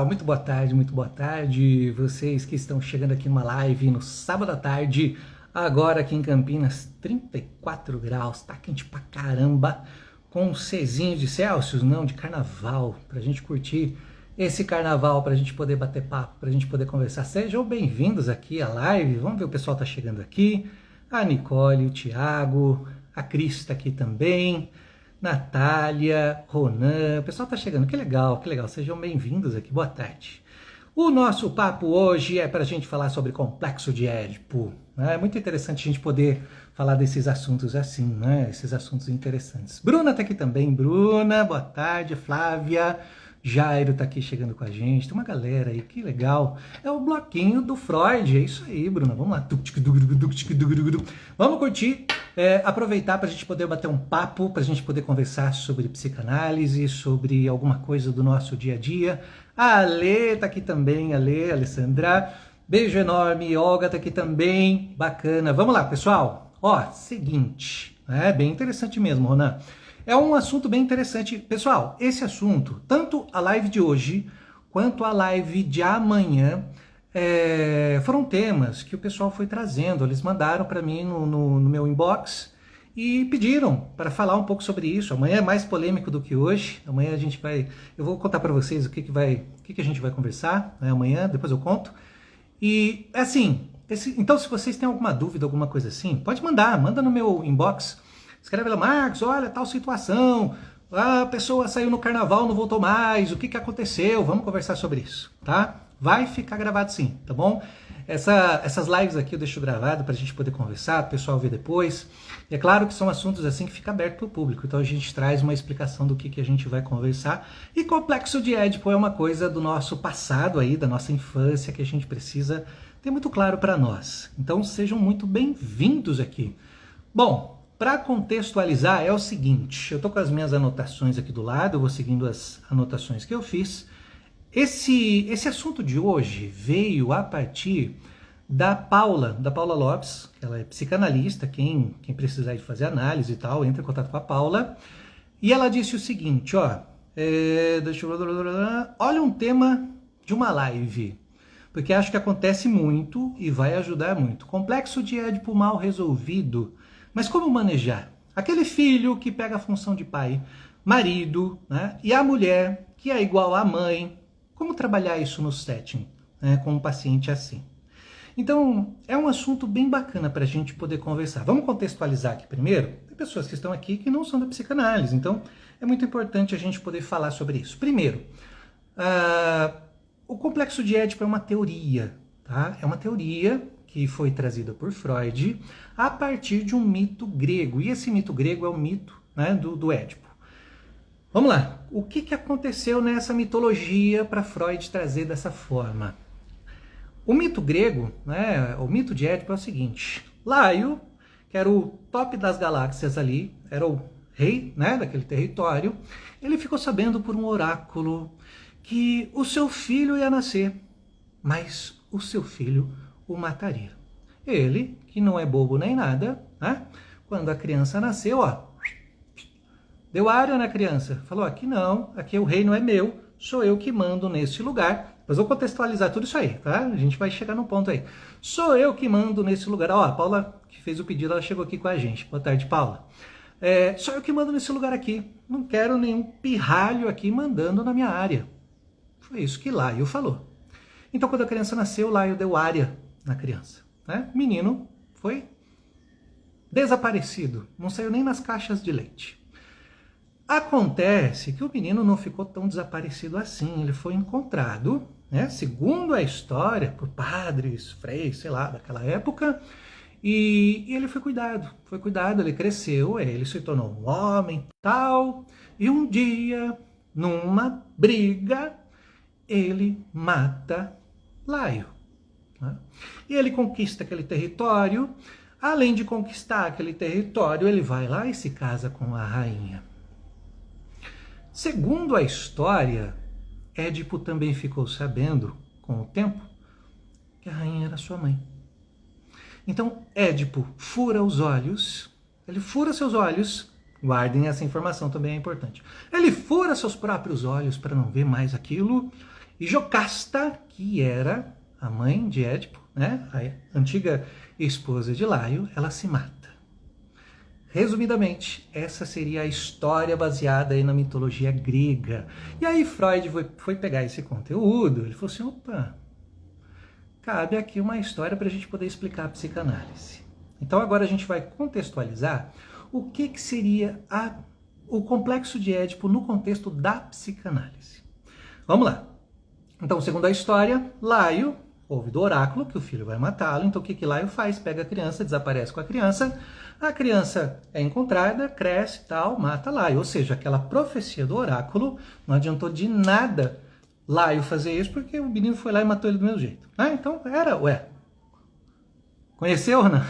Muito boa tarde, muito boa tarde. Vocês que estão chegando aqui numa live no sábado à tarde, agora aqui em Campinas, 34 graus, tá quente pra caramba, com um Czinho de Celsius, não, de carnaval, pra gente curtir esse carnaval, pra gente poder bater papo, pra gente poder conversar. Sejam bem-vindos aqui à live, vamos ver o pessoal tá chegando aqui, a Nicole, o Thiago, a Cris tá aqui também, Natália, Ronan, o pessoal tá chegando, que legal, sejam bem-vindos aqui, boa tarde. O nosso papo hoje é para a gente falar sobre Complexo de Édipo, né? É muito interessante a gente poder falar desses assuntos assim, né? Esses assuntos interessantes. Bruna tá aqui também, Bruna, boa tarde, Flávia, Jairo tá aqui chegando com a gente, tem uma galera aí, que legal. É o bloquinho do Freud, é isso aí, Bruna, vamos lá. Vamos curtir, aproveitar para a gente poder bater um papo, para a gente poder conversar sobre psicanálise, sobre alguma coisa do nosso dia a dia. A Alê tá aqui também, Alessandra, beijo enorme, Olga tá aqui também, bacana. Vamos lá, pessoal, seguinte, é bem interessante mesmo, Ronan. É um assunto bem interessante. Pessoal, esse assunto, tanto a live de hoje, quanto a live de amanhã, foram temas que o pessoal foi trazendo. Eles mandaram para mim no meu inbox e pediram para falar um pouco sobre isso. Amanhã é mais polêmico do que hoje. Amanhã eu vou contar para vocês o que a gente vai conversar, né, amanhã, depois eu conto. E assim, então se vocês têm alguma dúvida, alguma coisa assim, pode manda no meu inbox. Escreve lá, Marcos, olha, tal situação, a pessoa saiu no carnaval, não voltou mais, o que aconteceu? Vamos conversar sobre isso, tá? Vai ficar gravado sim, tá bom? Essas lives aqui eu deixo gravado para a gente poder conversar, o pessoal ver depois. E é claro que são assuntos assim que fica aberto para o público, então a gente traz uma explicação do que a gente vai conversar. E Complexo de Édipo é uma coisa do nosso passado aí, da nossa infância, que a gente precisa ter muito claro para nós. Então sejam muito bem-vindos aqui. Bom, para contextualizar é o seguinte, eu estou com as minhas anotações aqui do lado, eu vou seguindo as anotações que eu fiz. Esse assunto de hoje veio a partir da Paula Lopes, ela é psicanalista, quem precisar de fazer análise e tal, entra em contato com a Paula, e ela disse o seguinte, olha um tema de uma live, porque acho que acontece muito e vai ajudar muito. Complexo de Édipo mal resolvido, mas como manejar? Aquele filho que pega a função de pai, marido, né? E a mulher que é igual à mãe. Como trabalhar isso no setting, né, com um paciente assim? Então, é um assunto bem bacana para a gente poder conversar. Vamos contextualizar aqui primeiro. Tem pessoas que estão aqui que não são da psicanálise, então é muito importante a gente poder falar sobre isso. Primeiro, o complexo de Édipo é uma teoria, tá? É uma teoria que foi trazida por Freud a partir de um mito grego. E esse mito grego é o mito, né, do Édipo. Vamos lá. O que aconteceu nessa mitologia para Freud trazer dessa forma? O mito grego, né, o mito de Édipo é o seguinte. Laio, que era o top das galáxias ali, era o rei, né, daquele território, ele ficou sabendo por um oráculo que o seu filho ia nascer, mas o seu filho o mataria. Ele, que não é bobo nem nada, né? Quando a criança nasceu, deu área na criança. Falou, aqui não, aqui o reino é meu, sou eu que mando nesse lugar. Mas vou contextualizar tudo isso aí, tá? A gente vai chegar no ponto aí. Sou eu que mando nesse lugar. A Paula, que fez o pedido, ela chegou aqui com a gente. Boa tarde, Paula. Sou eu que mando nesse lugar aqui. Não quero nenhum pirralho aqui mandando na minha área. Foi isso que Laio falou. Então, quando a criança nasceu, Laio deu área na criança, né? O menino foi desaparecido. Não saiu nem nas caixas de leite. Acontece que o menino não ficou tão desaparecido assim, ele foi encontrado, né, segundo a história, por padres, freis, sei lá, daquela época, e ele foi cuidado, ele cresceu, ele se tornou um homem tal, e um dia, numa briga, ele mata Laio, né? E ele conquista aquele território, além de conquistar aquele território, ele vai lá e se casa com a rainha. Segundo a história, Édipo também ficou sabendo, com o tempo, que a rainha era sua mãe. Então, Édipo fura os olhos, ele fura seus olhos, guardem essa informação, também é importante. Ele fura seus próprios olhos para não ver mais aquilo E Jocasta, que era a mãe de Édipo, né, a antiga esposa de Laio, ela se mata. Resumidamente, essa seria a história baseada aí na mitologia grega. E aí Freud foi pegar esse conteúdo, ele falou assim, opa, cabe aqui uma história para a gente poder explicar a psicanálise. Então agora a gente vai contextualizar o que seria o complexo de Édipo no contexto da psicanálise. Vamos lá. Então, segundo a história, Laio ouve do oráculo que o filho vai matá-lo. Então, o que Laio faz? Pega a criança, desaparece com a criança é encontrada, cresce e tal, mata Laio. Ou seja, aquela profecia do oráculo não adiantou de nada Laio fazer isso, porque o menino foi lá e matou ele do mesmo jeito. Então, conheceu, Renan?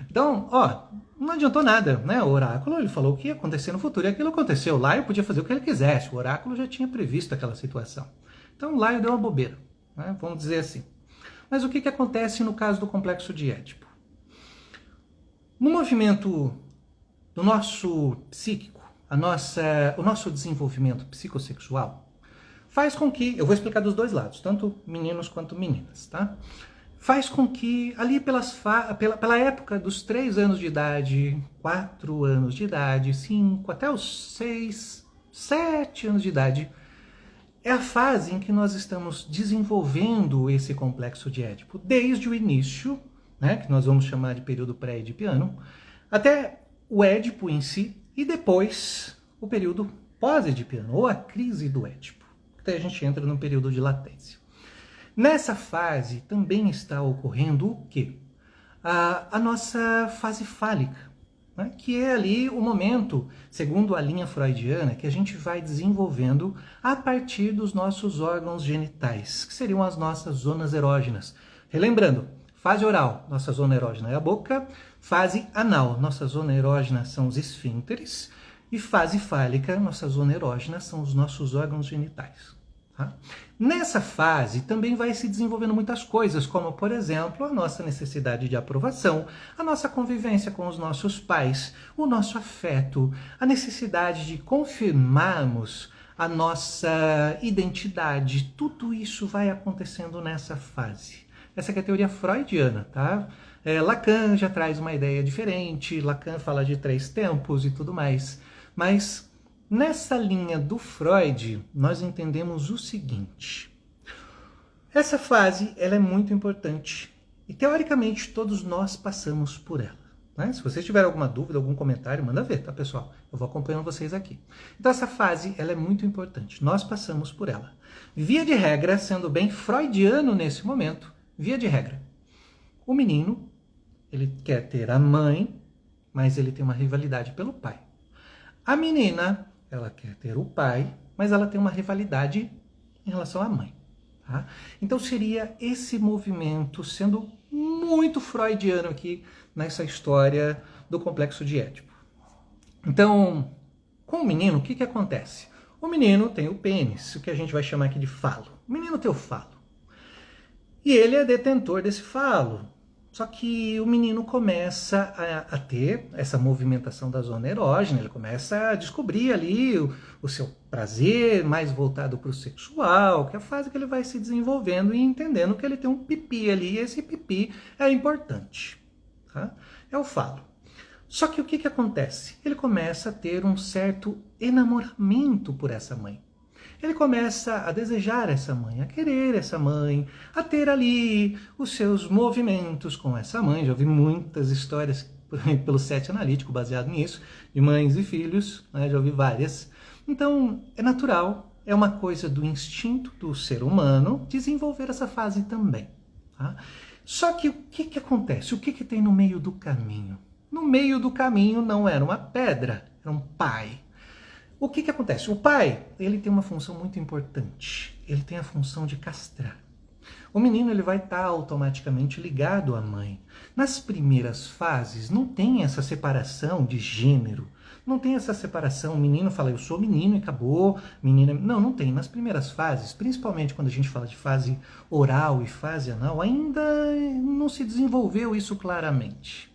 Então, não adiantou nada, né? O oráculo, ele falou o que ia acontecer no futuro e aquilo aconteceu. Laio podia fazer o que ele quisesse, o oráculo já tinha previsto aquela situação. Então, Laio deu uma bobeira, né? Vamos dizer assim. Mas o que acontece no caso do complexo de Édipo? No movimento do nosso psíquico, o nosso desenvolvimento psicossexual, faz com que, eu vou explicar dos dois lados, tanto meninos quanto meninas, tá? Faz com que, ali pela época dos 3 anos de idade, 4 anos de idade, 5, até os 6, 7 anos de idade, é a fase em que nós estamos desenvolvendo esse complexo de Édipo, desde o início, né, que nós vamos chamar de período pré-edipiano, até o Édipo em si, e depois o período pós-edipiano, ou a crise do Édipo. Até a gente entra no período de latência. Nessa fase também está ocorrendo o quê? A nossa fase fálica, né? Que é ali o momento, segundo a linha freudiana, que a gente vai desenvolvendo a partir dos nossos órgãos genitais, que seriam as nossas zonas erógenas. Relembrando, fase oral, nossa zona erógena é a boca, fase anal, nossa zona erógena são os esfíncteres, e fase fálica, nossa zona erógena são os nossos órgãos genitais. Tá? Nessa fase também vai se desenvolvendo muitas coisas, como, por exemplo, a nossa necessidade de aprovação, a nossa convivência com os nossos pais, o nosso afeto, a necessidade de confirmarmos a nossa identidade. Tudo isso vai acontecendo nessa fase. Essa aqui é a teoria freudiana, tá? Lacan já traz uma ideia diferente, Lacan fala de 3 tempos e tudo mais, mas nessa linha do Freud, nós entendemos o seguinte. Essa fase ela é muito importante e, teoricamente, todos nós passamos por ela. Né? Se vocês tiverem alguma dúvida, algum comentário, manda ver, tá, pessoal? Eu vou acompanhando vocês aqui. Então, essa fase ela é muito importante. Nós passamos por ela. Via de regra, sendo bem freudiano nesse momento, via de regra, o menino, ele quer ter a mãe, mas ele tem uma rivalidade pelo pai. A menina, ela quer ter o pai, mas ela tem uma rivalidade em relação à mãe. Tá? Então seria esse movimento sendo muito freudiano aqui nessa história do complexo de Édipo. Então, com o menino, o que acontece? O menino tem o pênis, o que a gente vai chamar aqui de falo. O menino tem o falo. E ele é detentor desse falo. Só que o menino começa a ter essa movimentação da zona erógena, ele começa a descobrir ali o seu prazer mais voltado para o sexual, que é a fase que ele vai se desenvolvendo e entendendo que ele tem um pipi ali, e esse pipi é importante. Tá? É o falo. Só que o que acontece? Ele começa a ter um certo enamoramento por essa mãe. Ele começa a desejar essa mãe, a querer essa mãe, a ter ali os seus movimentos com essa mãe. Já ouvi muitas histórias pelo set analítico baseado nisso, de mães e filhos, né? Já ouvi várias. Então, é natural, é uma coisa do instinto do ser humano desenvolver essa fase também. Tá? Só que o que acontece? O que tem no meio do caminho? No meio do caminho não era uma pedra, era um pai. O que acontece? O pai, ele tem uma função muito importante. Ele tem a função de castrar. O menino ele vai estar automaticamente ligado à mãe. Nas primeiras fases, não tem essa separação de gênero. Não tem essa separação, o menino fala, eu sou menino e acabou. Menina... Não tem. Nas primeiras fases, principalmente quando a gente fala de fase oral e fase anal, ainda não se desenvolveu isso claramente.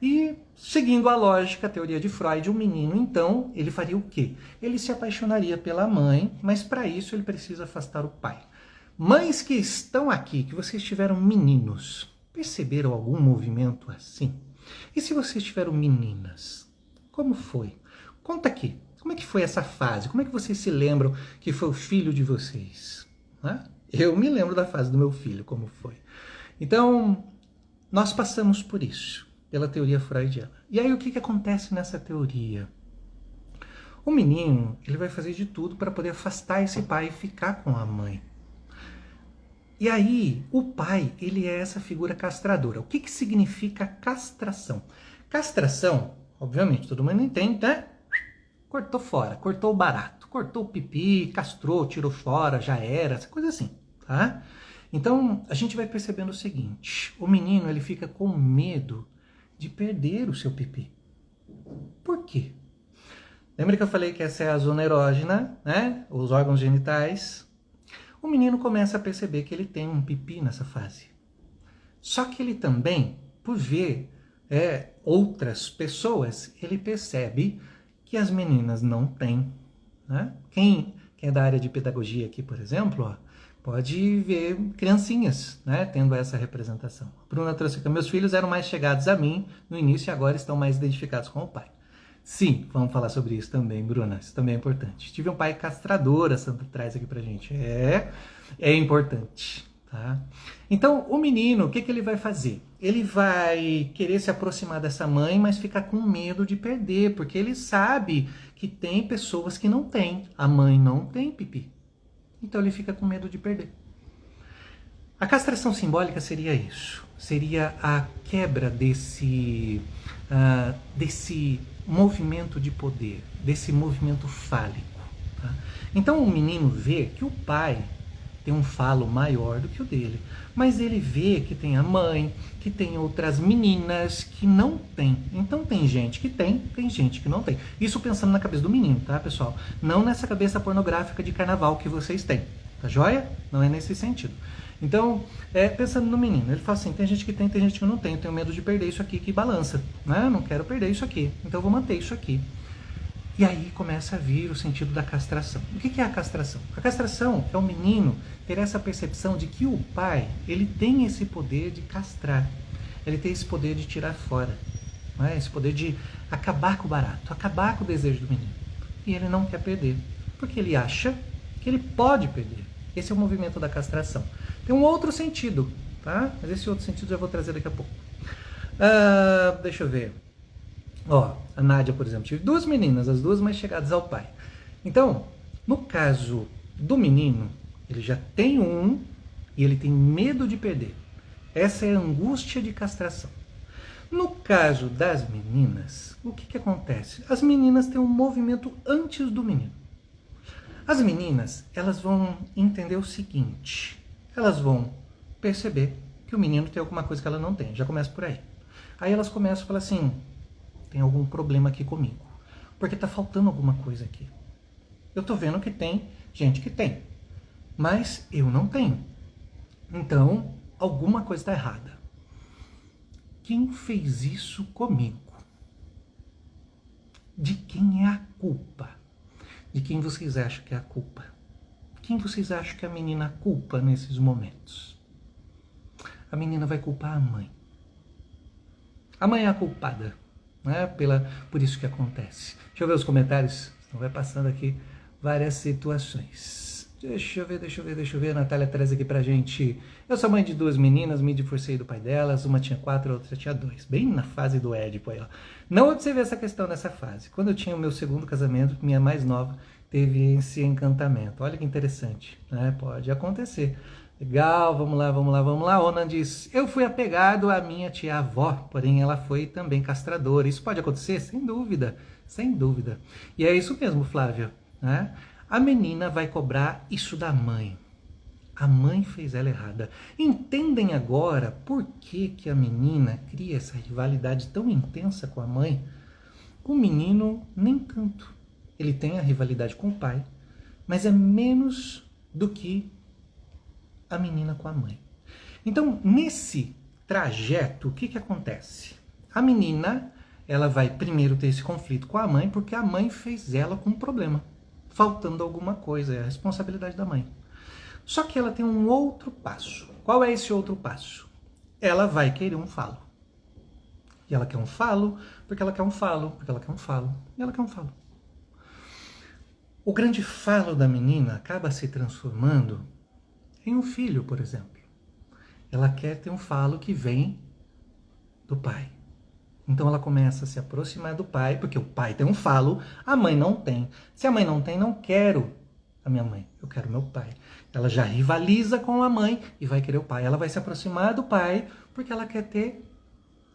E, seguindo a lógica, a teoria de Freud, o menino, então, ele faria o quê? Ele se apaixonaria pela mãe, mas para isso ele precisa afastar o pai. Mães que estão aqui, que vocês tiveram meninos, perceberam algum movimento assim? E se vocês tiveram meninas, como foi? Conta aqui, como é que foi essa fase? Como é que vocês se lembram que foi o filho de vocês? Eu me lembro da fase do meu filho, como foi. Então, nós passamos por isso, pela teoria freudiana. E aí o que acontece nessa teoria? O menino, ele vai fazer de tudo para poder afastar esse pai e ficar com a mãe. E aí, o pai, ele é essa figura castradora. O que significa castração? Castração, obviamente, todo mundo entende, né? Cortou fora, cortou o barato, cortou o pipi, castrou, tirou fora, já era, essa coisa assim, tá? Então, a gente vai percebendo o seguinte, o menino, ele fica com medo de perder o seu pipi. Por quê? Lembra que eu falei que essa é a zona erógena, né? Os órgãos genitais. O menino começa a perceber que ele tem um pipi nessa fase. Só que ele também, por ver outras pessoas, ele percebe que as meninas não têm. Né? Quem é da área de pedagogia aqui, por exemplo, ó, pode ver criancinhas, né, tendo essa representação. A Bruna trouxe que meus filhos eram mais chegados a mim no início e agora estão mais identificados com o pai. Sim, vamos falar sobre isso também, Bruna. Isso também é importante. Tive um pai castrador, a Sandra traz aqui pra gente. É importante, tá? Então, o menino, o que ele vai fazer? Ele vai querer se aproximar dessa mãe, mas ficar com medo de perder, porque ele sabe que tem pessoas que não têm. A mãe não tem pipi. Então, ele fica com medo de perder. A castração simbólica seria isso. Seria a quebra desse movimento de poder, desse movimento fálico. Tá? Então o menino vê que o pai tem um falo maior do que o dele, mas ele vê que tem a mãe, que tem outras meninas que não tem. Então tem gente que tem gente que não tem. Isso pensando na cabeça do menino, tá, pessoal? Não nessa cabeça pornográfica de carnaval que vocês têm, tá joia? Não é nesse sentido. Então, pensando no menino, ele fala assim, tem gente que tem gente que não tem, eu tenho medo de perder isso aqui que balança, né? Eu não quero perder isso aqui, então eu vou manter isso aqui. E aí começa a vir o sentido da castração. O que é a castração? A castração é o menino ter essa percepção de que o pai, ele tem esse poder de castrar, ele tem esse poder de tirar fora, né? Esse poder de acabar com o barato, acabar com o desejo do menino. E ele não quer perder, porque ele acha que ele pode perder. Esse é o movimento da castração. Tem um outro sentido, tá? Mas esse outro sentido eu já vou trazer daqui a pouco. Deixa eu ver. Ó, a Nádia, por exemplo, tive duas meninas, as duas mais chegadas ao pai. Então, no caso do menino, ele já tem um e ele tem medo de perder. Essa é a angústia de castração. No caso das meninas, o que acontece? As meninas têm um movimento antes do menino. As meninas, elas vão entender o seguinte, elas vão perceber que o menino tem alguma coisa que ela não tem, já começa por aí. Aí elas começam a falar assim, tem algum problema aqui comigo, porque tá faltando alguma coisa aqui. Eu tô vendo que tem gente que tem, mas eu não tenho. Então, alguma coisa está errada. Quem fez isso comigo? De quem é a culpa? De quem vocês acham que é a culpa? Quem vocês acham que a menina culpa nesses momentos? A menina vai culpar a mãe. A mãe é a culpada, né? Por isso que acontece. Deixa eu ver os comentários. Então vai passando aqui várias situações. Deixa eu ver. A Natália traz aqui pra gente. Eu sou mãe de duas meninas, me divorciei do pai delas. Uma tinha 4, a outra tinha 2. Bem na fase do Édipo aí, ó. Não observei essa questão nessa fase. Quando eu tinha o meu segundo casamento, minha mais nova teve esse encantamento. Olha que interessante, né? Pode acontecer. Legal, vamos lá. Ona diz, eu fui apegado à minha tia-avó, porém ela foi também castradora. Isso pode acontecer? Sem dúvida. E é isso mesmo, Flávia, né? A menina vai cobrar isso da mãe. A mãe fez ela errada. Entendem agora por que a menina cria essa rivalidade tão intensa com a mãe? O menino nem tanto. Ele tem a rivalidade com o pai, mas é menos do que a menina com a mãe. Então, nesse trajeto, o que acontece? A menina, ela vai primeiro ter esse conflito com a mãe, porque a mãe fez ela com um problema, faltando alguma coisa, é a responsabilidade da mãe. Só que ela tem um outro passo. Qual é esse outro passo? Ela vai querer um falo. E ela quer um falo, porque ela quer um falo, porque ela quer um falo, e ela quer um falo. O grande falo da menina acaba se transformando em um filho, por exemplo. Ela quer ter um falo que vem do pai. Então ela começa a se aproximar do pai, porque o pai tem um falo, a mãe não tem. Se a mãe não tem, não quero a minha mãe, eu quero meu pai. Ela já rivaliza com a mãe e vai querer o pai. Ela vai se aproximar do pai porque ela quer ter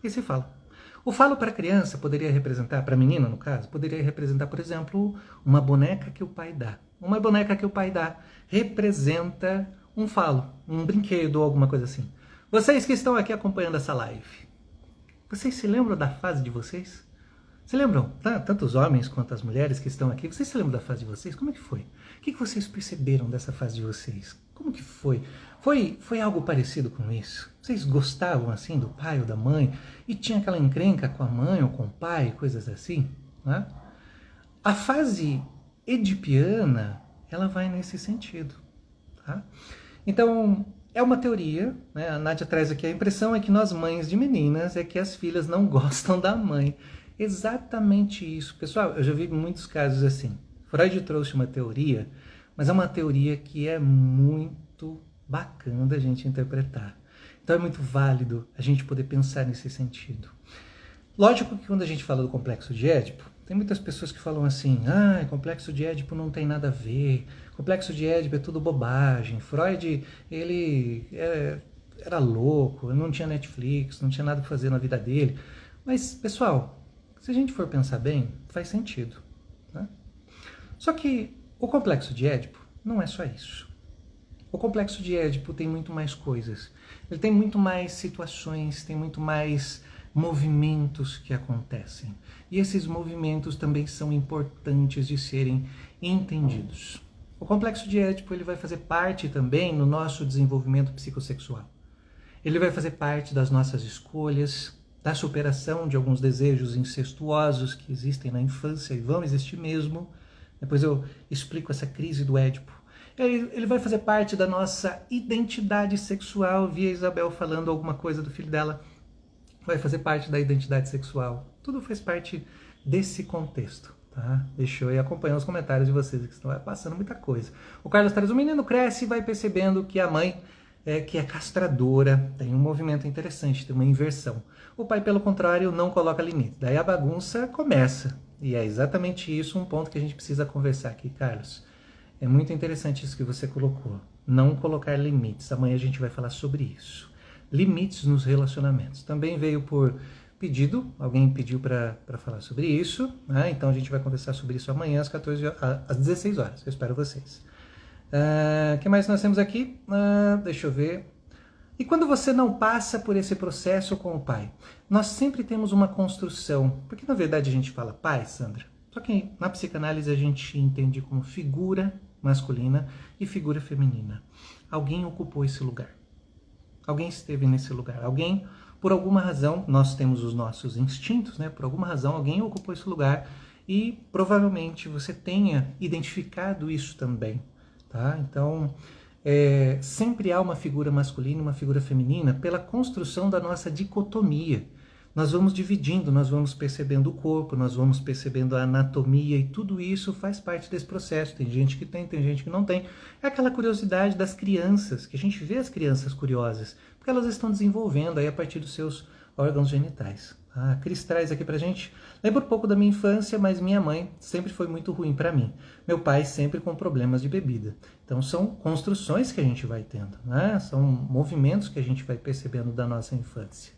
esse falo. O falo para a criança poderia representar, para a menina no caso, poderia representar, por exemplo, uma boneca que o pai dá. Uma boneca que o pai dá representa um falo, um brinquedo ou alguma coisa assim. Vocês que estão aqui acompanhando essa live, vocês se lembram da fase de vocês? Se lembram? Tanto os homens quanto as mulheres que estão aqui, vocês se lembram da fase de vocês? Como é que foi? O que vocês perceberam dessa fase de vocês? Como que foi? Foi algo parecido com isso? Vocês gostavam assim do pai ou da mãe? E tinha aquela encrenca com a mãe ou com o pai, coisas assim? Né? A fase edipiana, ela vai nesse sentido. Tá? Então, é uma teoria, né? A Nádia traz aqui, a impressão é que nós mães de meninas é que as filhas não gostam da mãe. Exatamente isso. Pessoal, eu já vi muitos casos assim. Freud trouxe uma teoria, mas é uma teoria que é muito bacana da gente interpretar. Então é muito válido a gente poder pensar nesse sentido. Lógico que quando a gente fala do complexo de Édipo, tem muitas pessoas que falam assim, complexo de Édipo não tem nada a ver, complexo de Édipo é tudo bobagem, Freud, ele era louco, não tinha Netflix, não tinha nada para fazer na vida dele. Mas, pessoal, se a gente for pensar bem, faz sentido. Né? Só que o complexo de Édipo não é só isso. O complexo de Édipo tem muito mais coisas. Ele tem muito mais situações, tem muito mais movimentos que acontecem. E esses movimentos também são importantes de serem entendidos. O complexo de Édipo ele vai fazer parte também no nosso desenvolvimento psicossexual. Ele vai fazer parte das nossas escolhas, da superação de alguns desejos incestuosos que existem na infância e vão existir mesmo. Depois eu explico essa crise do Édipo. Ele vai fazer parte da nossa identidade sexual. Vi a Isabel falando alguma coisa do filho dela. Vai fazer parte da identidade sexual. Tudo faz parte desse contexto. Tá? Deixa eu ir acompanhando os comentários de vocês que estão passando muita coisa. O Carlos traz, o menino cresce e vai percebendo que a mãe que é castradora, tem um movimento interessante, tem uma inversão. O pai, pelo contrário, não coloca limite. Daí a bagunça começa. E é exatamente isso um ponto que a gente precisa conversar aqui, Carlos. É muito interessante isso que você colocou. Não colocar limites. Amanhã a gente vai falar sobre isso. Limites nos relacionamentos. Também veio por pedido, alguém pediu para falar sobre isso. Né? Então a gente vai conversar sobre isso amanhã às 16 horas. Eu espero vocês. O que mais nós temos aqui? Deixa eu ver. E quando você não passa por esse processo com o pai? Nós sempre temos uma construção. Porque na verdade a gente fala pai, Sandra. Só que na psicanálise a gente entende como figura masculina e figura feminina. Alguém ocupou esse lugar. Alguém esteve nesse lugar. Alguém, por alguma razão, nós temos os nossos instintos, né? Por alguma razão alguém ocupou esse lugar e provavelmente você tenha identificado isso também. Tá? Então, sempre há uma figura masculina e uma figura feminina pela construção da nossa dicotomia. Nós vamos dividindo, nós vamos percebendo o corpo, nós vamos percebendo a anatomia e tudo isso faz parte desse processo. Tem gente que tem gente que não tem. É aquela curiosidade das crianças, que a gente vê as crianças curiosas, porque elas estão desenvolvendo aí a partir dos seus órgãos genitais. A Cris traz aqui pra gente. Lembro um pouco da minha infância, mas minha mãe sempre foi muito ruim para mim. Meu pai sempre com problemas de bebida. Então são construções que a gente vai tendo, né? São movimentos que a gente vai percebendo da nossa infância.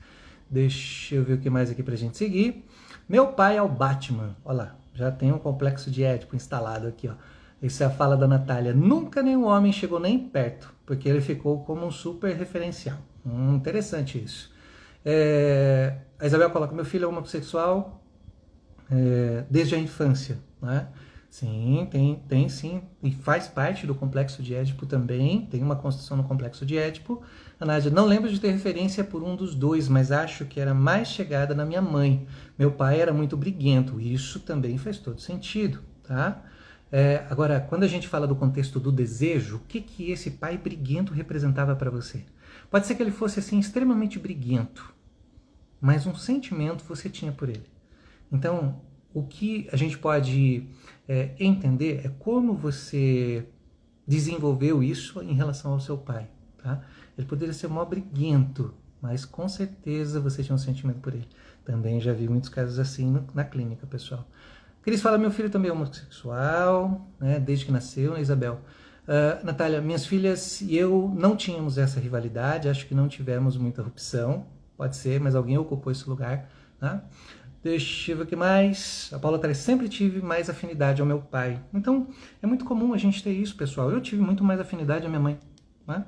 Deixa eu ver o que mais aqui pra gente seguir. Meu pai é o Batman. Olha lá, já tem um complexo de Édipo instalado aqui, ó. Essa é a fala da Natália. Nunca nenhum homem chegou nem perto, porque ele ficou como um super referencial. Interessante isso. A Isabel coloca, meu filho é homossexual desde a infância, né? Sim, tem sim, e faz parte do complexo de Édipo também, tem uma construção no complexo de Édipo. A Nádia, não lembro de ter referência por um dos dois, mas acho que era mais chegada na minha mãe. Meu pai era muito briguento, isso também faz todo sentido, tá? Agora, quando a gente fala do contexto do desejo, o que que esse pai briguento representava para você? Pode ser que ele fosse assim extremamente briguento, mas um sentimento você tinha por ele. Então, o que a gente pode entender é como você desenvolveu isso em relação ao seu pai. Tá? Ele poderia ser mó briguento, mas com certeza você tinha um sentimento por ele. Também já vi muitos casos assim na clínica, pessoal. Cris fala, meu filho também é homossexual, né, desde que nasceu, né, Isabel? Natália, minhas filhas e eu não tínhamos essa rivalidade, acho que não tivemos muita opção, pode ser, mas alguém ocupou esse lugar, né? Deixa eu ver o que mais. A Paula traz, sempre tive mais afinidade ao meu pai. Então, é muito comum a gente ter isso, pessoal. Eu tive muito mais afinidade à minha mãe. Né?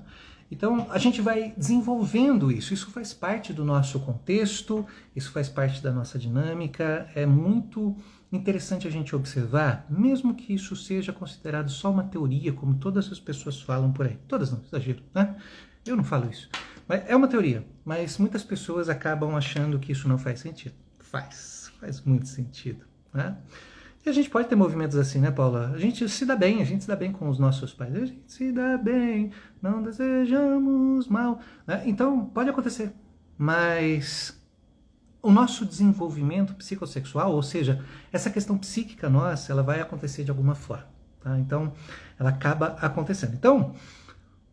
Então, a gente vai desenvolvendo isso. Isso faz parte do nosso contexto, isso faz parte da nossa dinâmica. É muito interessante a gente observar, mesmo que isso seja considerado só uma teoria, como todas as pessoas falam por aí. Todas não, exagero, né? Eu não falo isso. Mas é uma teoria, mas muitas pessoas acabam achando que isso não faz sentido. Faz muito sentido, né? E a gente pode ter movimentos assim, né, Paula? A gente se dá bem com os nossos pais. A gente se dá bem, não desejamos mal, né? Então, pode acontecer. Mas o nosso desenvolvimento psicossexual, ou seja, essa questão psíquica nossa, ela vai acontecer de alguma forma, tá? Então, ela acaba acontecendo. Então,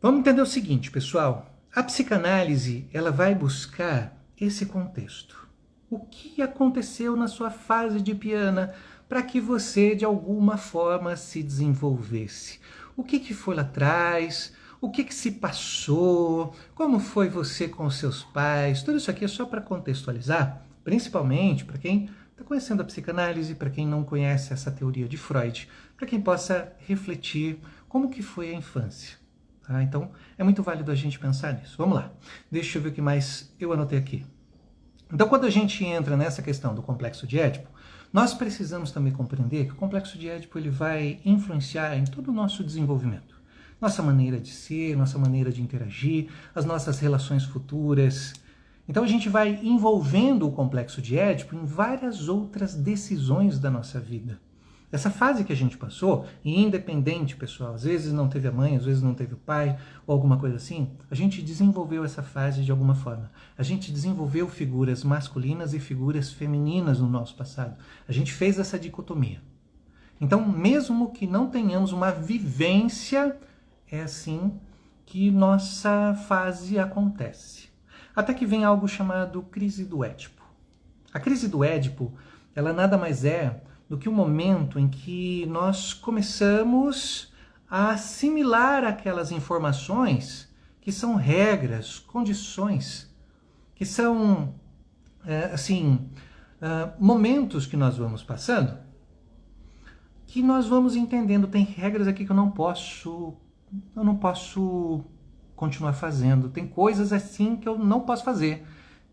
vamos entender o seguinte, pessoal. A psicanálise, ela vai buscar esse contexto. O que aconteceu na sua fase de piana para que você, de alguma forma, se desenvolvesse? O que foi lá atrás? O que se passou? Como foi você com os seus pais? Tudo isso aqui é só para contextualizar, principalmente para quem está conhecendo a psicanálise, para quem não conhece essa teoria de Freud, para quem possa refletir como que foi a infância. Tá? Então, é muito válido a gente pensar nisso. Vamos lá. Deixa eu ver o que mais eu anotei aqui. Então, quando a gente entra nessa questão do complexo de Édipo, nós precisamos também compreender que o complexo de Édipo ele vai influenciar em todo o nosso desenvolvimento. Nossa maneira de ser, nossa maneira de interagir, as nossas relações futuras. Então, a gente vai envolvendo o complexo de Édipo em várias outras decisões da nossa vida. Essa fase que a gente passou, e independente, pessoal, às vezes não teve a mãe, às vezes não teve o pai, ou alguma coisa assim, a gente desenvolveu essa fase de alguma forma. A gente desenvolveu figuras masculinas e figuras femininas no nosso passado. A gente fez essa dicotomia. Então, mesmo que não tenhamos uma vivência, é assim que nossa fase acontece. Até que vem algo chamado crise do Édipo. A crise do Édipo, ela nada mais é do que o momento em que nós começamos a assimilar aquelas informações que são regras, condições, que são, momentos que nós vamos passando, que nós vamos entendendo, tem regras aqui que eu não posso continuar fazendo, tem coisas assim que eu não posso fazer,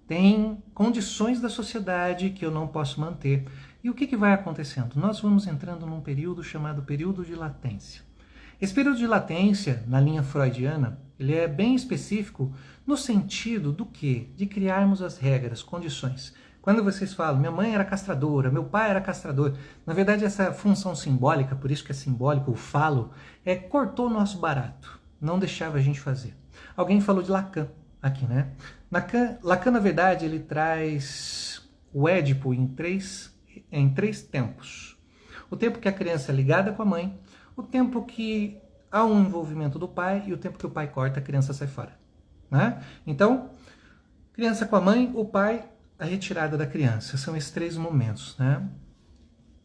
tem condições da sociedade que eu não posso manter. E o que vai acontecendo? Nós vamos entrando num período chamado período de latência. Esse período de latência, na linha freudiana, ele é bem específico no sentido do quê? De criarmos as regras, condições. Quando vocês falam, minha mãe era castradora, meu pai era castrador, na verdade essa função simbólica, por isso que é simbólico, o falo, cortou o nosso barato, não deixava a gente fazer. Alguém falou de Lacan aqui, né? Lacan, na verdade, ele traz o Édipo em três tempos. O tempo que a criança é ligada com a mãe, o tempo que há um envolvimento do pai e o tempo que o pai corta, a criança sai fora. Né? Então, criança com a mãe, o pai, a retirada da criança. São esses três momentos. Né?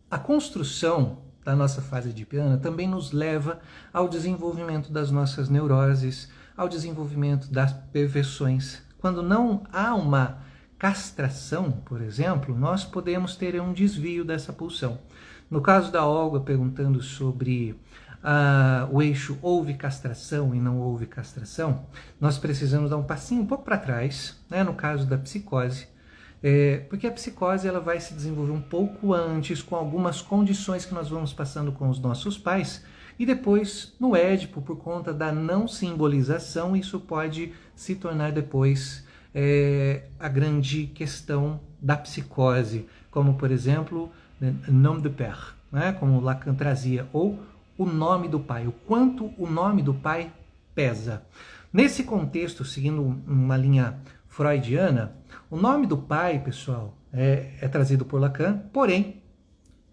A construção da nossa fase de piano também nos leva ao desenvolvimento das nossas neuroses, ao desenvolvimento das perversões. Quando não há uma castração, por exemplo, nós podemos ter um desvio dessa pulsão. No caso da Olga perguntando sobre o eixo houve castração e não houve castração, nós precisamos dar um passinho um pouco para trás, né, no caso da psicose, Porque a psicose ela vai se desenvolver um pouco antes, com algumas condições que nós vamos passando com os nossos pais, e depois no Édipo, por conta da não simbolização, isso pode se tornar depois a grande questão da psicose, como por exemplo, nom de père, né? Como Lacan trazia, ou o nome do pai, o quanto o nome do pai pesa. Nesse contexto, seguindo uma linha freudiana, o nome do pai, pessoal, é trazido por Lacan, porém,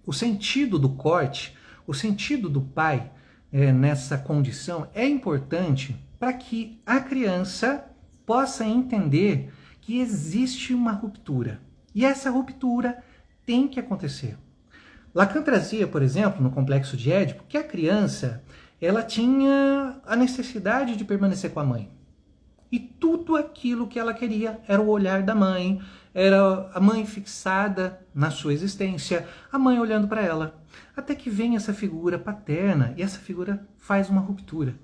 o sentido do corte, o sentido do pai nessa condição é importante para que a criança possa entender que existe uma ruptura. E essa ruptura tem que acontecer. Lacan trazia, por exemplo, no Complexo de Édipo, que a criança ela tinha a necessidade de permanecer com a mãe. E tudo aquilo que ela queria era o olhar da mãe, era a mãe fixada na sua existência, a mãe olhando para ela. Até que vem essa figura paterna e essa figura faz uma ruptura.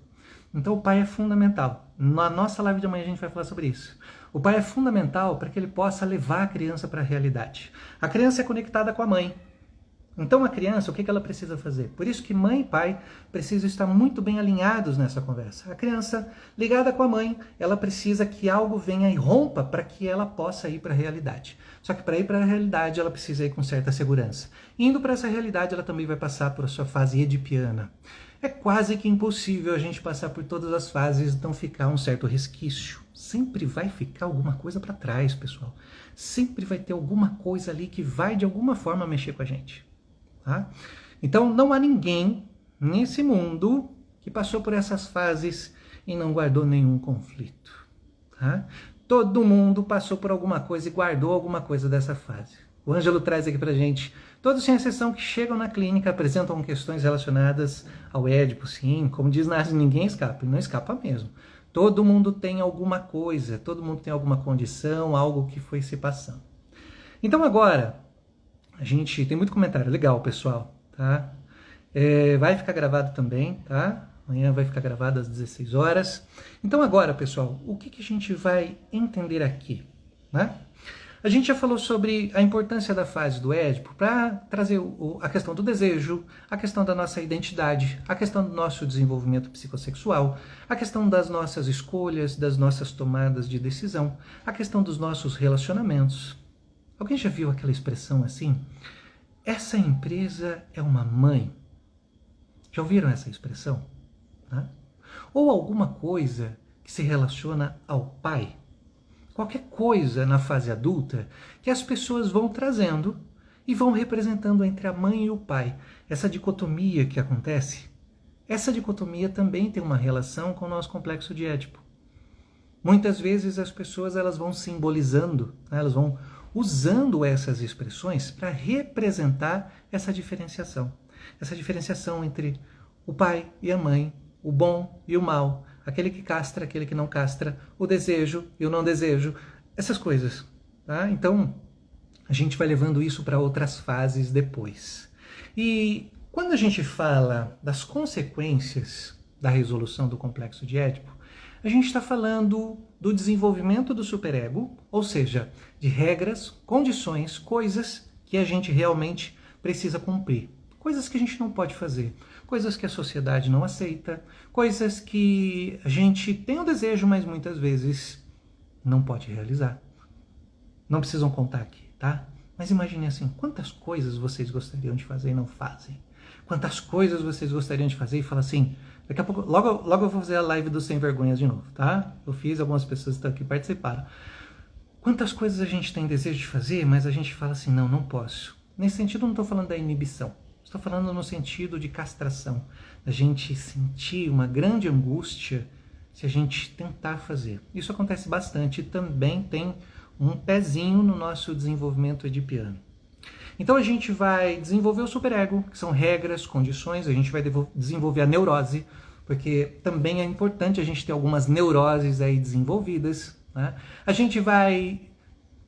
Então o pai é fundamental. Na nossa live de amanhã a gente vai falar sobre isso. O pai é fundamental para que ele possa levar a criança para a realidade. A criança é conectada com a mãe. Então a criança, o que ela precisa fazer? Por isso que mãe e pai precisam estar muito bem alinhados nessa conversa. A criança ligada com a mãe, ela precisa que algo venha e rompa para que ela possa ir para a realidade. Só que para ir para a realidade ela precisa ir com certa segurança. Indo para essa realidade ela também vai passar por a sua fase edipiana. É quase que impossível a gente passar por todas as fases e não ficar um certo resquício. Sempre vai ficar alguma coisa para trás, pessoal. Sempre vai ter alguma coisa ali que vai de alguma forma mexer com a gente. Tá? Então não há ninguém nesse mundo que passou por essas fases e não guardou nenhum conflito. Tá? Todo mundo passou por alguma coisa e guardou alguma coisa dessa fase. O Ângelo traz aqui pra gente, todos sem exceção que chegam na clínica apresentam questões relacionadas ao Édipo, sim, como diz Nazi, ninguém escapa, e não escapa mesmo. Todo mundo tem alguma coisa, todo mundo tem alguma condição, algo que foi se passando. Então agora, a gente tem muito comentário, legal pessoal, tá? Vai ficar gravado também, tá? Amanhã vai ficar gravado às 16 horas. Então agora, pessoal, o que a gente vai entender aqui, né? A gente já falou sobre a importância da fase do Édipo para trazer a questão do desejo, a questão da nossa identidade, a questão do nosso desenvolvimento psicossexual, a questão das nossas escolhas, das nossas tomadas de decisão, a questão dos nossos relacionamentos. Alguém já viu aquela expressão assim? Essa empresa é uma mãe. Já ouviram essa expressão? Né? Ou alguma coisa que se relaciona ao pai. Qualquer coisa na fase adulta que as pessoas vão trazendo e vão representando entre a mãe e o pai. Essa dicotomia que acontece, essa dicotomia também tem uma relação com o nosso complexo de Édipo. Muitas vezes as pessoas elas vão simbolizando, elas vão usando essas expressões para representar essa diferenciação. Essa diferenciação entre o pai e a mãe, o bom e o mal, aquele que castra, aquele que não castra, o desejo e o não desejo, essas coisas. Tá? Então, a gente vai levando isso para outras fases depois. E quando a gente fala das consequências da resolução do complexo de Édipo, a gente está falando do desenvolvimento do superego, ou seja, de regras, condições, coisas que a gente realmente precisa cumprir. Coisas que a gente não pode fazer, coisas que a sociedade não aceita, coisas que a gente tem o desejo, mas muitas vezes não pode realizar. Não precisam contar aqui, tá? Mas imagine assim, quantas coisas vocês gostariam de fazer e não fazem? Quantas coisas vocês gostariam de fazer e falam assim, daqui a pouco, logo eu vou fazer a live do Sem Vergonhas de novo, tá? Eu fiz, algumas pessoas estão aqui participaram. Quantas coisas a gente tem desejo de fazer, mas a gente fala assim, não posso. Nesse sentido, eu não estou falando da inibição. Estou falando no sentido de castração. Da gente sentir uma grande angústia se a gente tentar fazer. Isso acontece bastante e também tem um pezinho no nosso desenvolvimento edipiano. Então a gente vai desenvolver o superego, que são regras, condições, a gente vai desenvolver a neurose, porque também é importante a gente ter algumas neuroses aí desenvolvidas, né? A gente vai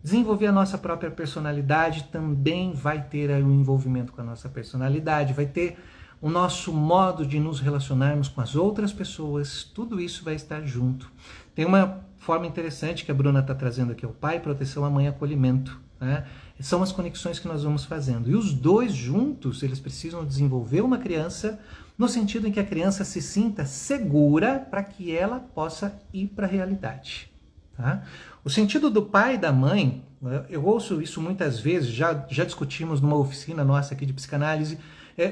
desenvolver a nossa própria personalidade, também vai ter aí um envolvimento com a nossa personalidade, vai ter o nosso modo de nos relacionarmos com as outras pessoas, tudo isso vai estar junto. Tem uma forma interessante que a Bruna está trazendo aqui, o pai, proteção, a mãe, acolhimento. né? São as conexões que nós vamos fazendo. E os dois juntos, eles precisam desenvolver uma criança no sentido em que a criança se sinta segura para que ela possa ir para a realidade. Tá? O sentido do pai e da mãe, eu ouço isso muitas vezes, já discutimos numa oficina nossa aqui de psicanálise,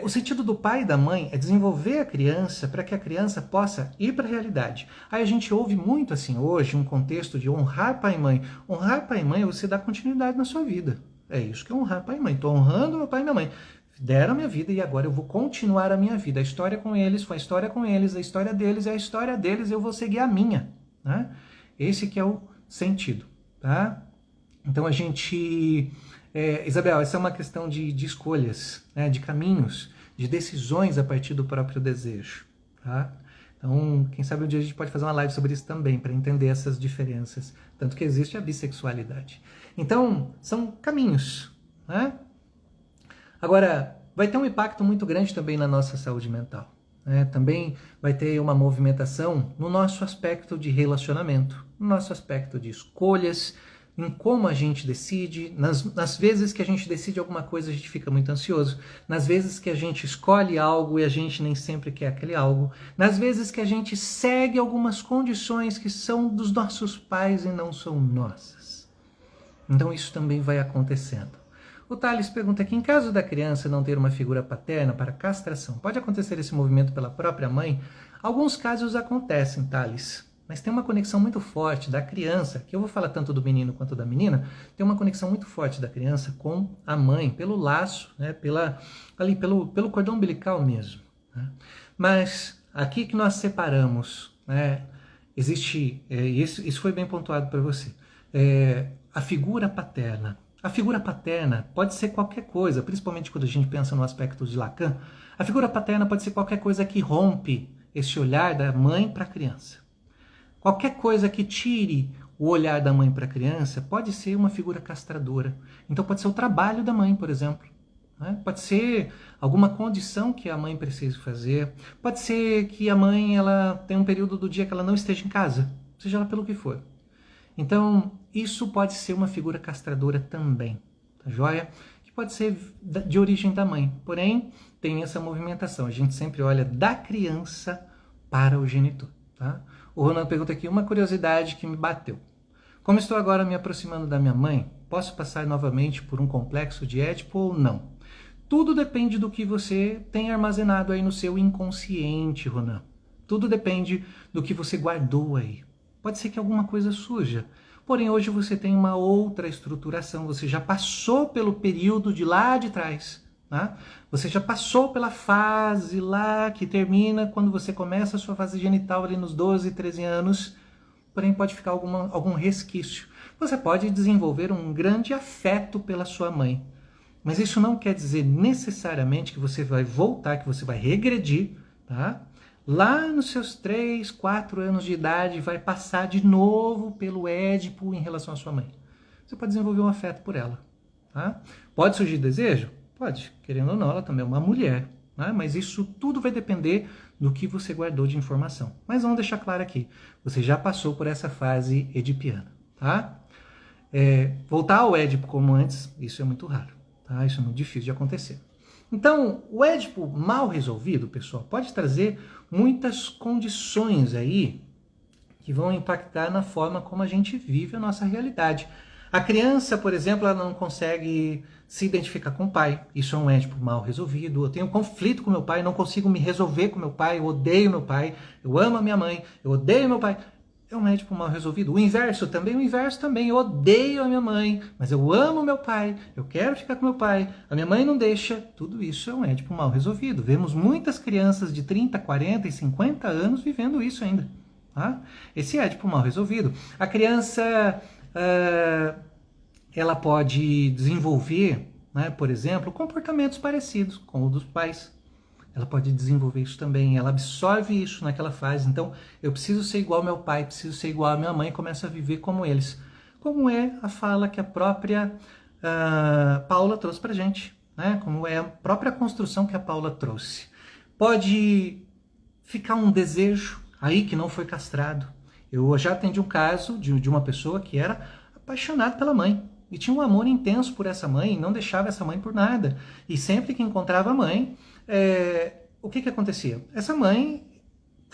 o sentido do pai e da mãe é desenvolver a criança para que a criança possa ir para a realidade. Aí a gente ouve muito assim hoje um contexto de honrar pai e mãe. Honrar pai e mãe é você dar continuidade na sua vida. É isso que é honrar pai e mãe. Estou honrando meu pai e minha mãe. Deram a minha vida e agora eu vou continuar a minha vida. A história com eles foi a história com eles, a história deles é a história deles, eu vou seguir a minha. Né? Esse que é o sentido. Tá? Então a gente... Isabel, essa é uma questão de escolhas, né? De caminhos, de decisões a partir do próprio desejo. Tá? Então, quem sabe um dia a gente pode fazer uma live sobre isso também, para entender essas diferenças. Tanto que existe a bissexualidade. Então, são caminhos. Né? Agora, vai ter um impacto muito grande também na nossa saúde mental. Né? Também vai ter uma movimentação no nosso aspecto de relacionamento, no nosso aspecto de escolhas, em como a gente decide, nas vezes que a gente decide alguma coisa a gente fica muito ansioso, nas vezes que a gente escolhe algo e a gente nem sempre quer aquele algo, nas vezes que a gente segue algumas condições que são dos nossos pais e não são nossas. Então isso também vai acontecendo. O Thales pergunta aqui, em caso da criança não ter uma figura paterna para castração, pode acontecer esse movimento pela própria mãe? Alguns casos acontecem, Thales. Mas tem uma conexão muito forte da criança, que eu vou falar tanto do menino quanto da menina, tem uma conexão muito forte da criança com a mãe, pelo laço, né, pelo cordão umbilical mesmo. Né? Mas aqui que nós separamos, né, existe, isso foi bem pontuado para você, a figura paterna. A figura paterna pode ser qualquer coisa, principalmente quando a gente pensa no aspecto de Lacan, a figura paterna pode ser qualquer coisa que rompe esse olhar da mãe para a criança. Qualquer coisa que tire o olhar da mãe para a criança pode ser uma figura castradora. Então pode ser o trabalho da mãe, por exemplo. Né? Pode ser alguma condição que a mãe precise fazer. Pode ser que a mãe ela tem um período do dia que ela não esteja em casa, seja lá pelo que for. Então isso pode ser uma figura castradora também, tá joia? Que pode ser de origem da mãe. Porém, tem essa movimentação. A gente sempre olha da criança para o genitor, tá? O Ronaldo pergunta aqui, uma curiosidade que me bateu. Como estou agora me aproximando da minha mãe, posso passar novamente por um complexo de Édipo ou não? Tudo depende do que você tem armazenado aí no seu inconsciente, Ronan. Tudo depende do que você guardou aí. Pode ser que alguma coisa surja. Porém, hoje você tem uma outra estruturação. Você já passou pelo período de lá de trás. Tá? Você já passou pela fase lá que termina quando você começa a sua fase genital ali nos 12, 13 anos, porém pode ficar algum resquício. Você pode desenvolver um grande afeto pela sua mãe, mas isso não quer dizer necessariamente que você vai voltar, que você vai regredir, tá? Lá nos seus 3, 4 anos de idade, vai passar de novo pelo Édipo em relação à sua mãe. Você pode desenvolver um afeto por ela. Tá? Pode surgir desejo? Pode, querendo ou não, ela também é uma mulher, né? Mas isso tudo vai depender do que você guardou de informação. Mas vamos deixar claro aqui, você já passou por essa fase edipiana, tá? Voltar ao Édipo como antes, isso é muito raro, tá? Isso é muito difícil de acontecer. Então, o Édipo mal resolvido, pessoal, pode trazer muitas condições aí que vão impactar na forma como a gente vive a nossa realidade. A criança, por exemplo, ela não consegue se identificar com o pai. Isso é um Édipo mal resolvido. Eu tenho conflito com meu pai, não consigo me resolver com meu pai, eu odeio meu pai, eu amo a minha mãe, eu odeio meu pai. É um Édipo mal resolvido. O inverso também, eu odeio a minha mãe, mas eu amo meu pai, eu quero ficar com meu pai, a minha mãe não deixa. Tudo isso é um Édipo mal resolvido. Vemos muitas crianças de 30, 40 e 50 anos vivendo isso ainda. Tá? Esse Édipo mal resolvido. A criança... ela pode desenvolver, né, por exemplo, comportamentos parecidos com o dos pais. Ela pode desenvolver isso também, ela absorve isso naquela fase. Então, eu preciso ser igual ao meu pai, preciso ser igual à minha mãe, e começa a viver como eles. Como é a fala que a própria Paula trouxe pra gente, né? Como é a própria construção que a Paula trouxe. Pode ficar um desejo aí que não foi castrado. Eu já atendi um caso de uma pessoa que era apaixonada pela mãe. e tinha um amor intenso por essa mãe, e não deixava essa mãe por nada. E sempre que encontrava a mãe, o que acontecia? Essa mãe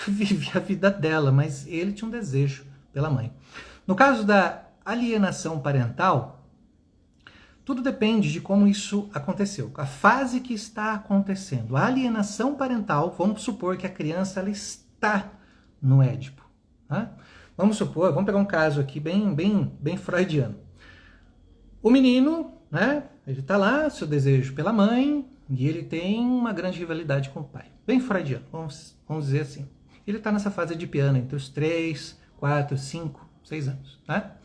vivia a vida dela, mas ele tinha um desejo pela mãe. No caso da alienação parental, tudo depende de como isso aconteceu, a fase que está acontecendo. A alienação parental, vamos supor que a criança ela está no Édipo. Tá? Vamos pegar um caso aqui bem freudiano. O menino, né, ele está lá, seu desejo pela mãe, e ele tem uma grande rivalidade com o pai. Bem freudiano, vamos dizer assim. Ele está nessa fase edipiana, entre os 3, 4, 5, 6 anos. Tá?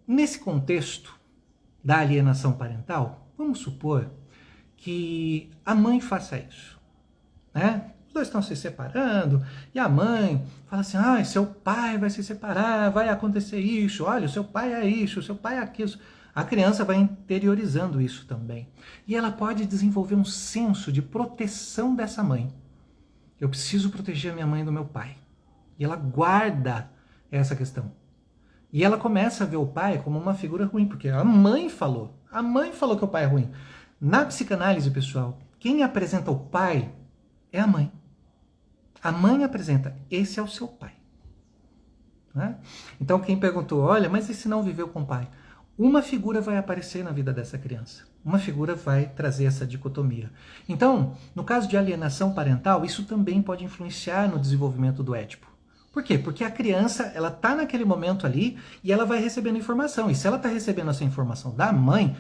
Nesse contexto da alienação parental, vamos supor que a mãe faça isso. Né? Os dois estão se separando e a mãe fala assim, seu pai vai se separar, vai acontecer isso, olha, o seu pai é isso, o seu pai é aquilo. A criança vai interiorizando isso também. E ela pode desenvolver um senso de proteção dessa mãe. Eu preciso proteger a minha mãe do meu pai. E ela guarda essa questão. E ela começa a ver o pai como uma figura ruim, porque a mãe falou que o pai é ruim. Na psicanálise, pessoal, quem apresenta o pai é a mãe. A mãe apresenta, esse é o seu pai. Né? Então quem perguntou, olha, mas e se não viveu com o pai? Uma figura vai aparecer na vida dessa criança. Uma figura vai trazer essa dicotomia. Então, no caso de alienação parental, isso também pode influenciar no desenvolvimento do Édipo. Por quê? Porque a criança, ela está naquele momento ali e ela vai recebendo informação. E se ela está recebendo essa informação da mãe,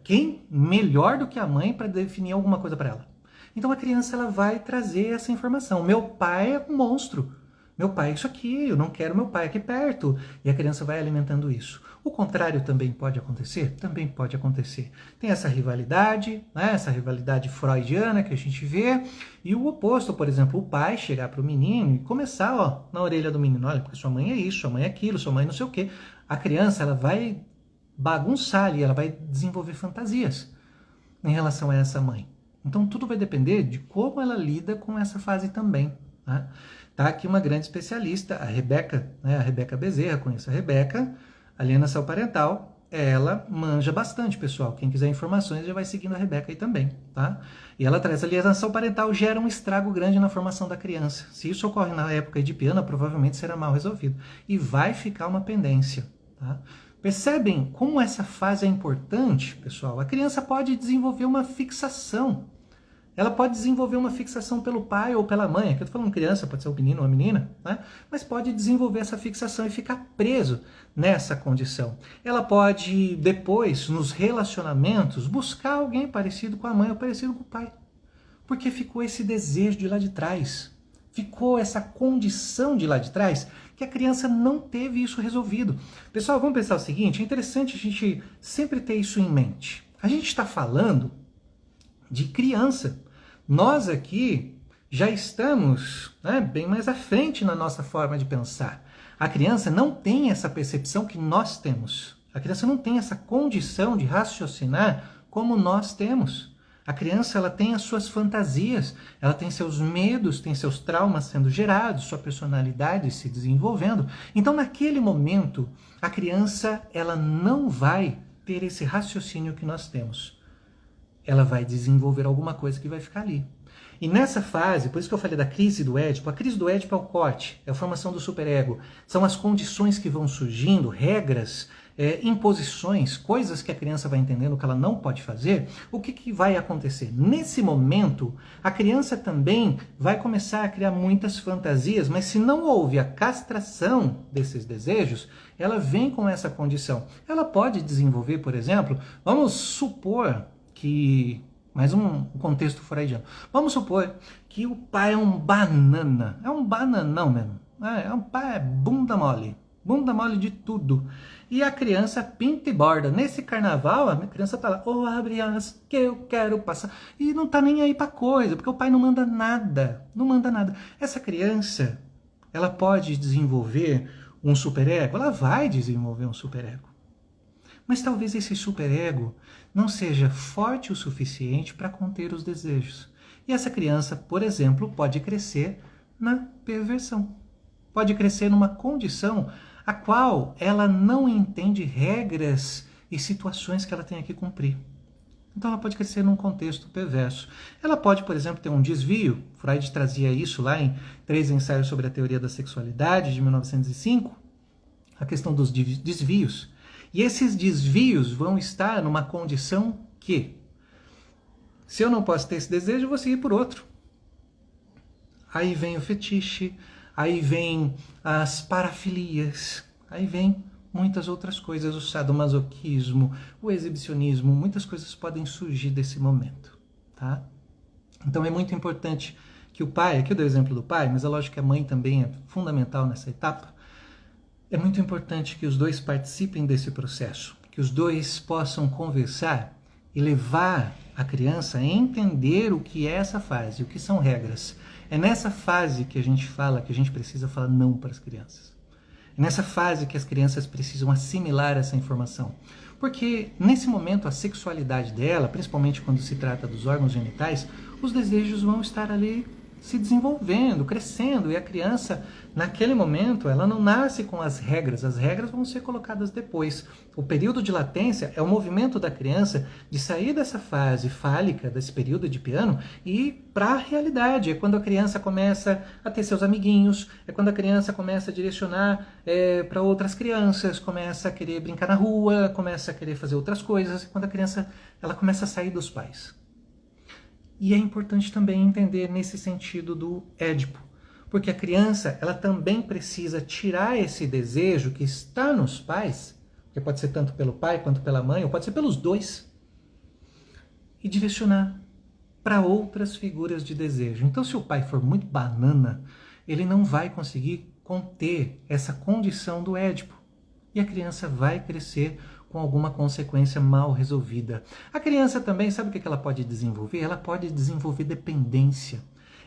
quem melhor do que a mãe para definir alguma coisa para ela? Então a criança ela vai trazer essa informação. Meu pai é um monstro. Meu pai é isso aqui, eu não quero meu pai aqui perto. E a criança vai alimentando isso. O contrário também pode acontecer? Também pode acontecer. Tem essa rivalidade, né? Essa rivalidade freudiana que a gente vê. E o oposto, por exemplo, o pai chegar para o menino e começar na orelha do menino. Olha, porque sua mãe é isso, sua mãe é aquilo, sua mãe não sei o quê. A criança ela vai bagunçar ali, ela vai desenvolver fantasias em relação a essa mãe. Então tudo vai depender de como ela lida com essa fase também. Tá? Tá aqui uma grande especialista, a Rebeca, né? A Rebeca Bezerra, conheço a Rebeca, alienação parental, ela manja bastante, pessoal. Quem quiser informações já vai seguindo a Rebeca aí também. Tá? E ela traz a alienação parental gera um estrago grande na formação da criança. Se isso ocorre na época edipiana, provavelmente será mal resolvido. E vai ficar uma pendência. Tá? Percebem como essa fase é importante, pessoal? A criança pode desenvolver uma fixação. Ela pode desenvolver uma fixação pelo pai ou pela mãe. Aqui eu estou falando criança, pode ser um menino ou uma menina, né? Mas pode desenvolver essa fixação e ficar preso nessa condição. Ela pode, depois, nos relacionamentos, buscar alguém parecido com a mãe ou parecido com o pai. Porque ficou esse desejo de lá de trás. Ficou essa condição de lá de trás que a criança não teve isso resolvido. Pessoal, vamos pensar o seguinte, é interessante a gente sempre ter isso em mente. A gente está falando de criança. Nós aqui já estamos, né, bem mais à frente na nossa forma de pensar. A criança não tem essa percepção que nós temos. A criança não tem essa condição de raciocinar como nós temos. A criança ela tem as suas fantasias, ela tem seus medos, tem seus traumas sendo gerados, sua personalidade se desenvolvendo. Então, naquele momento, a criança ela não vai ter esse raciocínio que nós temos. Ela vai desenvolver alguma coisa que vai ficar ali. E nessa fase, por isso que eu falei da crise do Édipo, a crise do Édipo é o corte, é a formação do superego. São as condições que vão surgindo, regras, imposições, coisas que a criança vai entendendo que ela não pode fazer. O que vai acontecer? Nesse momento, a criança também vai começar a criar muitas fantasias, mas se não houve a castração desses desejos, ela vem com essa condição. Ela pode desenvolver, por exemplo, vamos supor que... mais um contexto freudiano. Vamos supor que o pai é um banana, é um bananão mesmo. Um pai é bunda mole de tudo. E a criança pinta e borda. Nesse carnaval, a criança tá lá, abre as que eu quero passar. E não tá nem aí pra coisa, porque o pai não manda nada. Não manda nada. Essa criança, ela pode desenvolver um superego? Ela vai desenvolver um superego. Mas talvez esse superego não seja forte o suficiente para conter os desejos. E essa criança, por exemplo, pode crescer na perversão. Pode crescer numa condição a qual ela não entende regras e situações que ela tem que cumprir. Então ela pode crescer num contexto perverso. Ela pode, por exemplo, ter um desvio. Freud trazia isso lá em 3 ensaios sobre a teoria da sexualidade, de 1905, a questão dos desvios. E esses desvios vão estar numa condição que, se eu não posso ter esse desejo, eu vou seguir por outro. Aí vem o fetiche, aí vem as parafilias, aí vem muitas outras coisas, o sadomasoquismo, o exibicionismo, muitas coisas podem surgir desse momento, tá? Então é muito importante que o pai, aqui eu dei o exemplo do pai, mas é lógico que a mãe também é fundamental nessa etapa, é muito importante que os dois participem desse processo, que os dois possam conversar e levar a criança a entender o que é essa fase, o que são regras. É nessa fase que a gente fala que a gente precisa falar não para as crianças. É nessa fase que as crianças precisam assimilar essa informação. Porque nesse momento a sexualidade dela, principalmente quando se trata dos órgãos genitais, os desejos vão estar ali se desenvolvendo, crescendo, e a criança, naquele momento, ela não nasce com as regras vão ser colocadas depois. O período de latência é o movimento da criança de sair dessa fase fálica, desse período de piano, e ir para a realidade. É quando a criança começa a ter seus amiguinhos, é quando a criança começa a direcionar para outras crianças, começa a querer brincar na rua, começa a querer fazer outras coisas, é quando a criança ela começa a sair dos pais. E é importante também entender nesse sentido do Édipo, porque a criança ela também precisa tirar esse desejo que está nos pais, que pode ser tanto pelo pai quanto pela mãe, ou pode ser pelos dois, e direcionar para outras figuras de desejo. Então, se o pai for muito banana, ele não vai conseguir conter essa condição do Édipo, e a criança vai crescer com alguma consequência mal resolvida. A criança também, sabe o que ela pode desenvolver? Ela pode desenvolver dependência.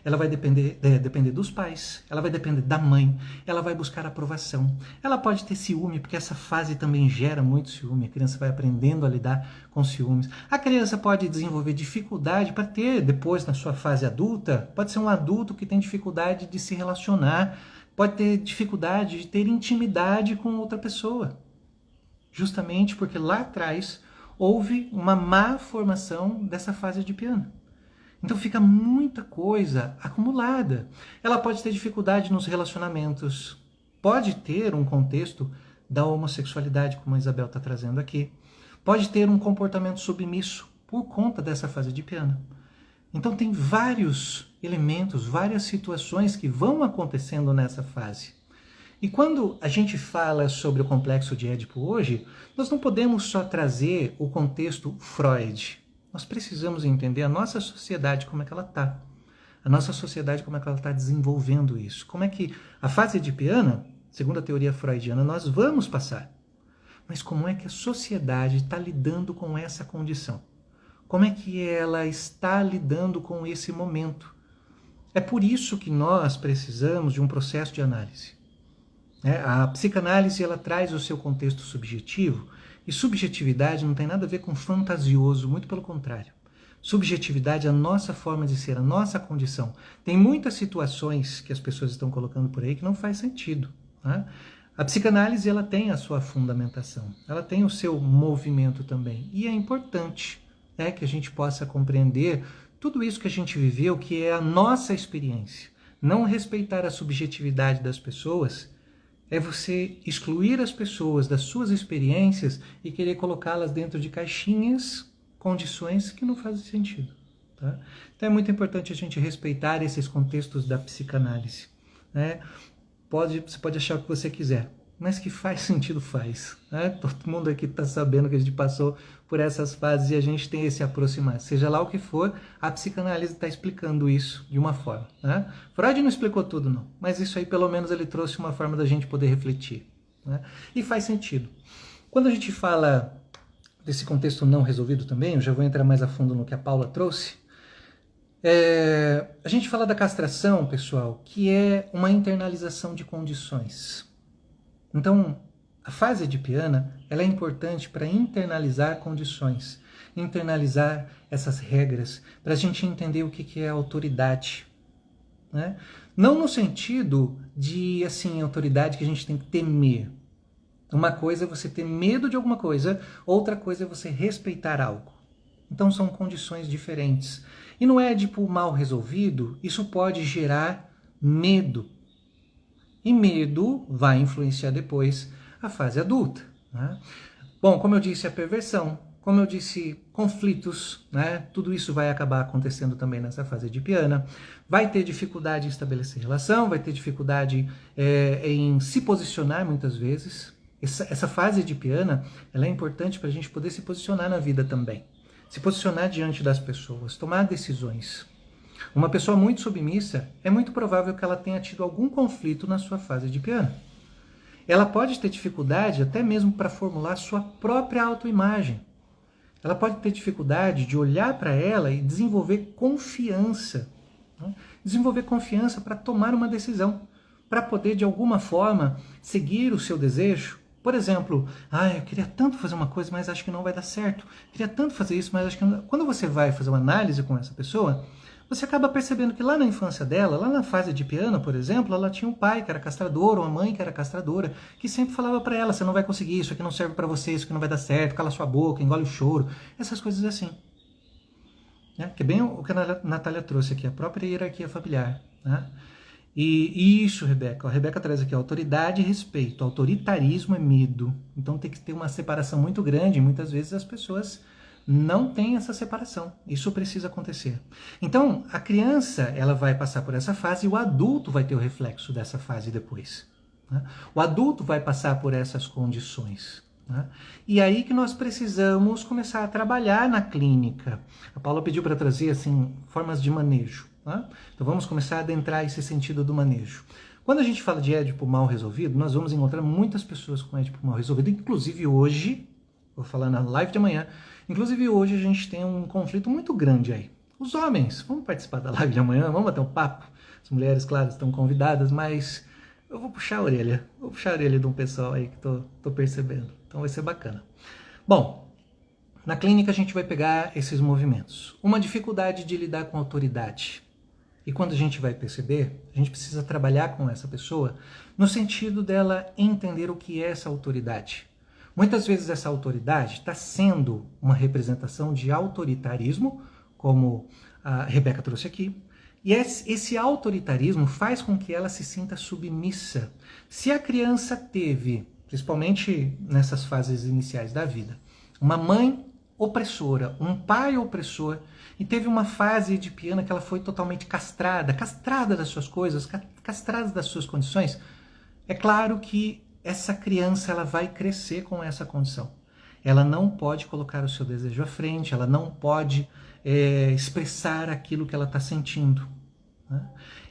Ela vai depender dos pais, ela vai depender da mãe, ela vai buscar aprovação. Ela pode ter ciúme, porque essa fase também gera muito ciúme. A criança vai aprendendo a lidar com ciúmes. A criança pode desenvolver dificuldade para ter, depois na sua fase adulta, pode ser um adulto que tem dificuldade de se relacionar, pode ter dificuldade de ter intimidade com outra pessoa. Justamente porque lá atrás houve uma má formação dessa fase de piano. Então fica muita coisa acumulada. Ela pode ter dificuldade nos relacionamentos, pode ter um contexto da homossexualidade, como a Isabel está trazendo aqui, pode ter um comportamento submisso por conta dessa fase de piano. Então tem vários elementos, várias situações que vão acontecendo nessa fase. E quando a gente fala sobre o complexo de Édipo hoje, nós não podemos só trazer o contexto Freud. Nós precisamos entender a nossa sociedade, como é que ela está. A nossa sociedade, como é que ela está desenvolvendo isso. Como é que a fase de piano, segundo a teoria freudiana, nós vamos passar. Mas como é que a sociedade está lidando com essa condição? Como é que ela está lidando com esse momento? É por isso que nós precisamos de um processo de análise. A psicanálise ela traz o seu contexto subjetivo, e subjetividade não tem nada a ver com fantasioso, muito pelo contrário. Subjetividade é a nossa forma de ser, a nossa condição. Tem muitas situações que as pessoas estão colocando por aí que não faz sentido. Né? A psicanálise ela tem a sua fundamentação, ela tem o seu movimento também, e é importante que a gente possa compreender tudo isso que a gente viveu, que é a nossa experiência. Não respeitar a subjetividade das pessoas é você excluir as pessoas das suas experiências e querer colocá-las dentro de caixinhas, condições que não fazem sentido. Tá? Então é muito importante a gente respeitar esses contextos da psicanálise. Né? Você pode achar o que você quiser, mas que faz sentido, faz. Né? Todo mundo aqui está sabendo que a gente passou por essas fases e a gente tem esse aproximar. Seja lá o que for, a psicanálise está explicando isso de uma forma. Né? Freud não explicou tudo, não, mas isso aí pelo menos ele trouxe uma forma da gente poder refletir. Né? E faz sentido. Quando a gente fala desse contexto não resolvido também, eu já vou entrar mais a fundo no que a Paula trouxe, a gente fala da castração, pessoal, que é uma internalização de condições. Então, a fase de piano ela é importante para internalizar condições, internalizar essas regras, para a gente entender o que é autoridade. Né? Não no sentido de autoridade que a gente tem que temer, Uma coisa é você ter medo de alguma coisa, outra coisa é você respeitar algo. Então são condições diferentes. E não é tipo mal resolvido, isso pode gerar medo. E medo vai influenciar depois a fase adulta, né? Bom, como eu disse, a perversão, como eu disse, conflitos, né? Tudo isso vai acabar acontecendo também nessa fase edipiana. Vai ter dificuldade em estabelecer relação, vai ter dificuldade em se posicionar muitas vezes. Essa fase edipiana, ela é importante para a gente poder se posicionar na vida também. Se posicionar diante das pessoas, tomar decisões. Uma pessoa muito submissa, é muito provável que ela tenha tido algum conflito na sua fase edipiana. Ela pode ter dificuldade até mesmo para formular sua própria autoimagem. Ela pode ter dificuldade de olhar para ela e desenvolver confiança. Né? Desenvolver confiança para tomar uma decisão, para poder de alguma forma seguir o seu desejo. Por exemplo, eu queria tanto fazer uma coisa, mas acho que não vai dar certo. Queria tanto fazer isso, mas acho que não. Quando você vai fazer uma análise com essa pessoa, você acaba percebendo que lá na infância dela, lá na fase edipiana, por exemplo, ela tinha um pai que era castrador, ou uma mãe que era castradora, que sempre falava para ela, você não vai conseguir, isso aqui não serve para você, isso aqui não vai dar certo, cala sua boca, engole o choro, essas coisas assim. Que é bem o que a Natália trouxe aqui, a própria hierarquia familiar. Né? E isso, Rebeca. A Rebeca traz aqui autoridade e respeito. Autoritarismo é medo. Então tem que ter uma separação muito grande. Muitas vezes as pessoas não têm essa separação. Isso precisa acontecer. Então, a criança ela vai passar por essa fase e o adulto vai ter o reflexo dessa fase depois. Né? O adulto vai passar por essas condições. Né? E aí que nós precisamos começar a trabalhar na clínica. A Paula pediu para trazer assim, formas de manejo. Né? Então vamos começar a adentrar esse sentido do manejo. Quando a gente fala de Édipo mal resolvido, nós vamos encontrar muitas pessoas com Édipo mal resolvido, inclusive hoje, vou falar na live de amanhã, inclusive hoje a gente tem um conflito muito grande aí. Os homens, vamos participar da live de amanhã, vamos bater um papo. As mulheres, claro, estão convidadas, mas eu vou puxar a orelha de um pessoal aí que tô percebendo. Então vai ser bacana. Bom, na clínica a gente vai pegar esses movimentos. Uma dificuldade de lidar com autoridade. E quando a gente vai perceber, a gente precisa trabalhar com essa pessoa no sentido dela entender o que é essa autoridade. Muitas vezes essa autoridade está sendo uma representação de autoritarismo, como a Rebeca trouxe aqui, e esse autoritarismo faz com que ela se sinta submissa. Se a criança teve, principalmente nessas fases iniciais da vida, uma mãe opressora, um pai opressor, e teve uma fase edipiana que ela foi totalmente castrada das suas coisas, castrada das suas condições, é claro que essa criança ela vai crescer com essa condição. Ela não pode colocar o seu desejo à frente, ela não pode expressar aquilo que ela está sentindo. Né?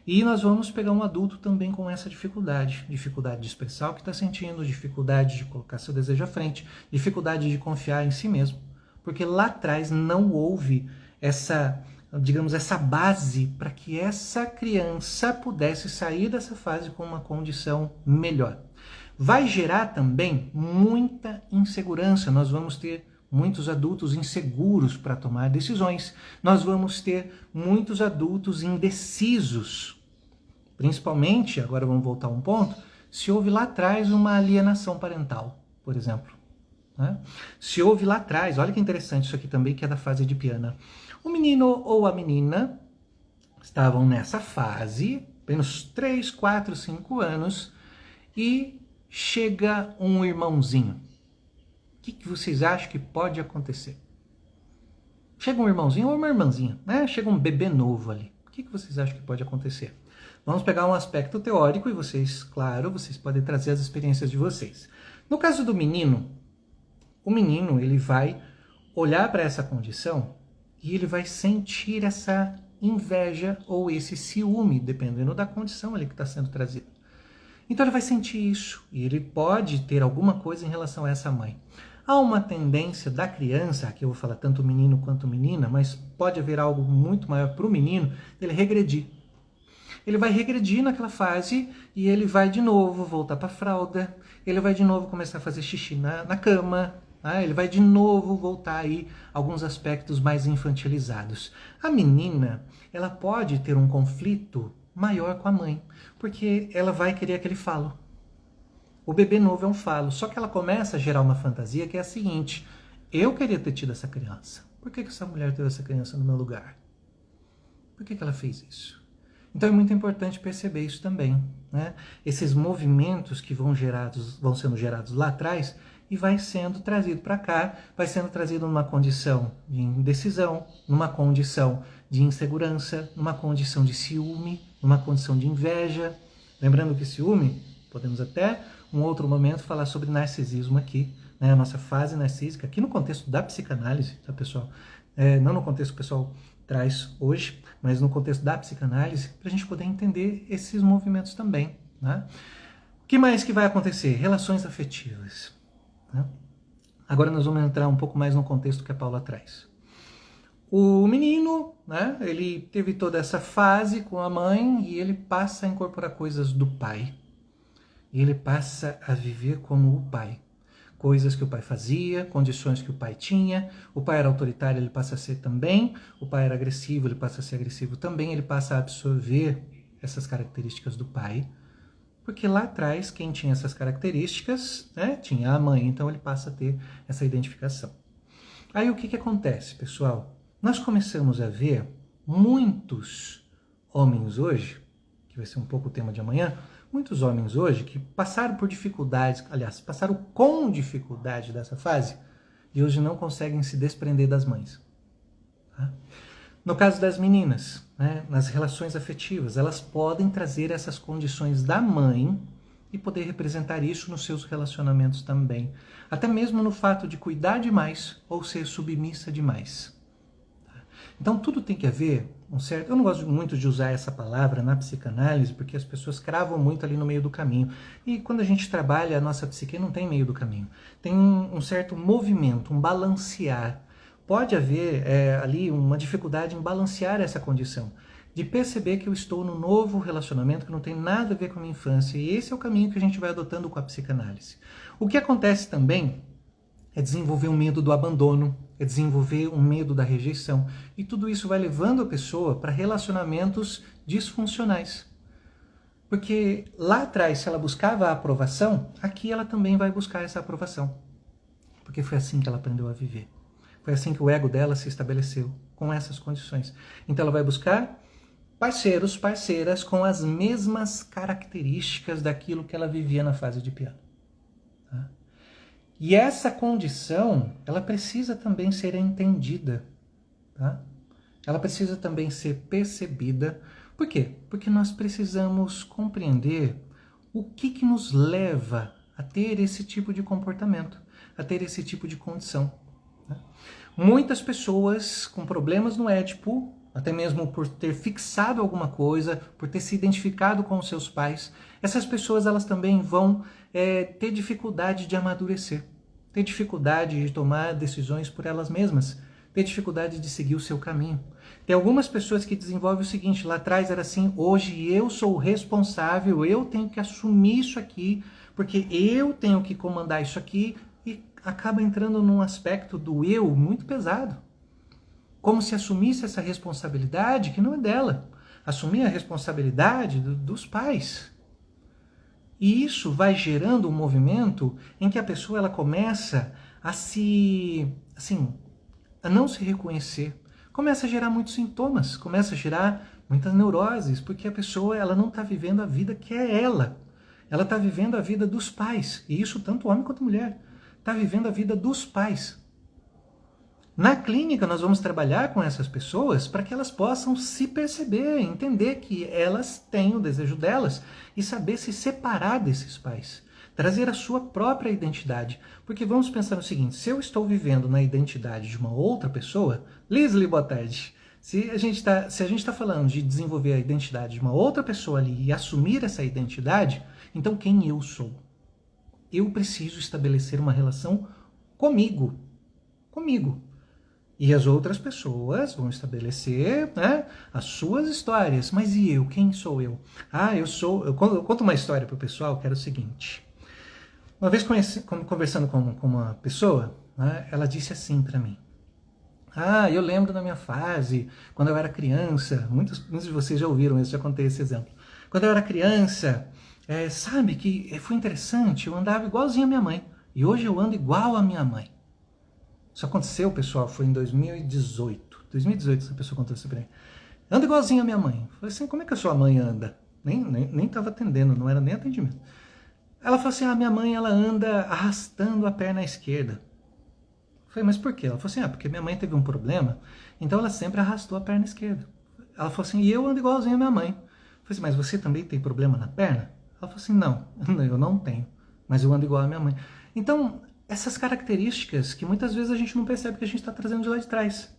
E nós vamos pegar um adulto também com essa dificuldade de expressar o que está sentindo, dificuldade de colocar seu desejo à frente, dificuldade de confiar em si mesmo, porque lá atrás não houve essa, digamos, essa base para que essa criança pudesse sair dessa fase com uma condição melhor. Vai gerar também muita insegurança, nós vamos ter muitos adultos inseguros para tomar decisões, nós vamos ter muitos adultos indecisos, principalmente, agora vamos voltar a um ponto, se houve lá atrás uma alienação parental, por exemplo. Né? Se houve lá atrás, olha que interessante isso aqui também, que é da fase edipiana. O menino ou a menina estavam nessa fase, bem nos 3, 4, 5 anos, e chega um irmãozinho. O que vocês acham que pode acontecer? Chega um irmãozinho ou uma irmãzinha, né? Chega um bebê novo ali. O que vocês acham que pode acontecer? Vamos pegar um aspecto teórico e vocês, claro, vocês podem trazer as experiências de vocês. No caso do menino, o menino ele vai olhar para essa condição e ele vai sentir essa inveja ou esse ciúme, dependendo da condição ali que está sendo trazida. Então ele vai sentir isso e ele pode ter alguma coisa em relação a essa mãe. Há uma tendência da criança, aqui eu vou falar tanto menino quanto menina, mas pode haver algo muito maior para o menino, ele regredir. Ele vai regredir naquela fase e ele vai de novo voltar para a fralda, ele vai de novo começar a fazer xixi na cama, ele vai de novo voltar aí a alguns aspectos mais infantilizados. A menina, ela pode ter um conflito maior com a mãe, porque ela vai querer aquele falo. O bebê novo é um falo, só que ela começa a gerar uma fantasia que é a seguinte: eu queria ter tido essa criança. Por que essa mulher teve essa criança no meu lugar? Por que ela fez isso? Então é muito importante perceber isso também, né? Esses movimentos que vão sendo gerados lá atrás e vai sendo trazido para cá, vai sendo trazido numa condição de indecisão, numa condição de insegurança, numa condição de ciúme, numa condição de inveja. Lembrando que ciúme, podemos até um outro momento falar sobre narcisismo aqui, né? A nossa fase narcísica, aqui no contexto da psicanálise, tá, pessoal? Não no contexto que o pessoal traz hoje, mas no contexto da psicanálise, para a gente poder entender esses movimentos também, né? O que mais que vai acontecer? Relações afetivas, né? Agora nós vamos entrar um pouco mais no contexto que a Paula traz. O menino, né, ele teve toda essa fase com a mãe e ele passa a incorporar coisas do pai. E ele passa a viver como o pai. Coisas que o pai fazia, condições que o pai tinha. O pai era autoritário, ele passa a ser também. O pai era agressivo, ele passa a ser agressivo também. Ele passa a absorver essas características do pai. Porque lá atrás, quem tinha essas características, né, tinha a mãe. Então ele passa a ter essa identificação. Aí o que acontece, pessoal? Nós começamos a ver muitos homens hoje, que vai ser um pouco o tema de amanhã, muitos homens hoje que passaram por dificuldades, aliás, passaram com dificuldade dessa fase e hoje não conseguem se desprender das mães. Tá? No caso das meninas, né, nas relações afetivas, elas podem trazer essas condições da mãe e poder representar isso nos seus relacionamentos também. Até mesmo no fato de cuidar demais ou ser submissa demais. Então tudo tem que haver um certo... Eu não gosto muito de usar essa palavra na psicanálise, porque as pessoas cravam muito ali no meio do caminho. E quando a gente trabalha a nossa psique, não tem meio do caminho. Tem um certo movimento, um balancear. Pode haver ali uma dificuldade em balancear essa condição. De perceber que eu estou num novo relacionamento que não tem nada a ver com a minha infância. E esse é o caminho que a gente vai adotando com a psicanálise. O que acontece também é desenvolver um medo do abandono, é desenvolver um medo da rejeição. E tudo isso vai levando a pessoa para relacionamentos disfuncionais. Porque lá atrás, se ela buscava a aprovação, aqui ela também vai buscar essa aprovação. Porque foi assim que ela aprendeu a viver. Foi assim que o ego dela se estabeleceu, com essas condições. Então ela vai buscar parceiros, parceiras com as mesmas características daquilo que ela vivia na fase de piano. Tá? E essa condição, ela precisa também ser entendida, tá? Ela precisa também ser percebida. Por quê? Porque nós precisamos compreender o que nos leva a ter esse tipo de comportamento, a ter esse tipo de condição. Né? Muitas pessoas com problemas no Édipo, até mesmo por ter fixado alguma coisa, por ter se identificado com os seus pais, essas pessoas elas também vão ter dificuldade de amadurecer, ter dificuldade de tomar decisões por elas mesmas, ter dificuldade de seguir o seu caminho. Tem algumas pessoas que desenvolvem o seguinte: lá atrás era assim, hoje eu sou o responsável, eu tenho que assumir isso aqui, porque eu tenho que comandar isso aqui, e acaba entrando num aspecto do eu muito pesado. Como se assumisse essa responsabilidade que não é dela. Assumir a responsabilidade dos pais. E isso vai gerando um movimento em que a pessoa ela começa a a não se reconhecer. Começa a gerar muitos sintomas, começa a gerar muitas neuroses, porque a pessoa ela não está vivendo a vida que é ela. Ela está vivendo a vida dos pais. E isso tanto homem quanto mulher. Está vivendo a vida dos pais. Na clínica, nós vamos trabalhar com essas pessoas para que elas possam se perceber, entender que elas têm o desejo delas e saber se separar desses pais. Trazer a sua própria identidade. Porque vamos pensar no seguinte: se eu estou vivendo na identidade de uma outra pessoa... Lisli, boa tarde. Se a gente está falando de desenvolver a identidade de uma outra pessoa ali e assumir essa identidade, então quem eu sou? Eu preciso estabelecer uma relação comigo. Comigo. E as outras pessoas vão estabelecer, né, as suas histórias. Mas e eu? Quem sou eu? Eu conto uma história para o pessoal que era o seguinte. Uma vez conversando com uma pessoa, né, ela disse assim para mim: eu lembro da minha fase, quando eu era criança. Muitos de vocês já ouviram isso, já contei esse exemplo. Quando eu era criança, Sabe que foi interessante, eu andava igualzinho a minha mãe. E hoje eu ando igual a minha mãe. Isso aconteceu, pessoal, foi em 2018. 2018 essa pessoa contou isso pra mim. Anda igualzinho a minha mãe. Eu falei assim, como é que a sua mãe anda? Nem tava atendendo, não era nem atendimento. Ela falou assim, minha mãe ela anda arrastando a perna esquerda. Eu falei, mas por quê? Ela falou assim, porque minha mãe teve um problema, então ela sempre arrastou a perna esquerda. Ela falou assim, e eu ando igualzinho a minha mãe. Eu falei assim, mas você também tem problema na perna? Ela falou assim, não, eu não tenho, mas eu ando igual a minha mãe. Então, essas características que muitas vezes a gente não percebe que a gente está trazendo de lá de trás.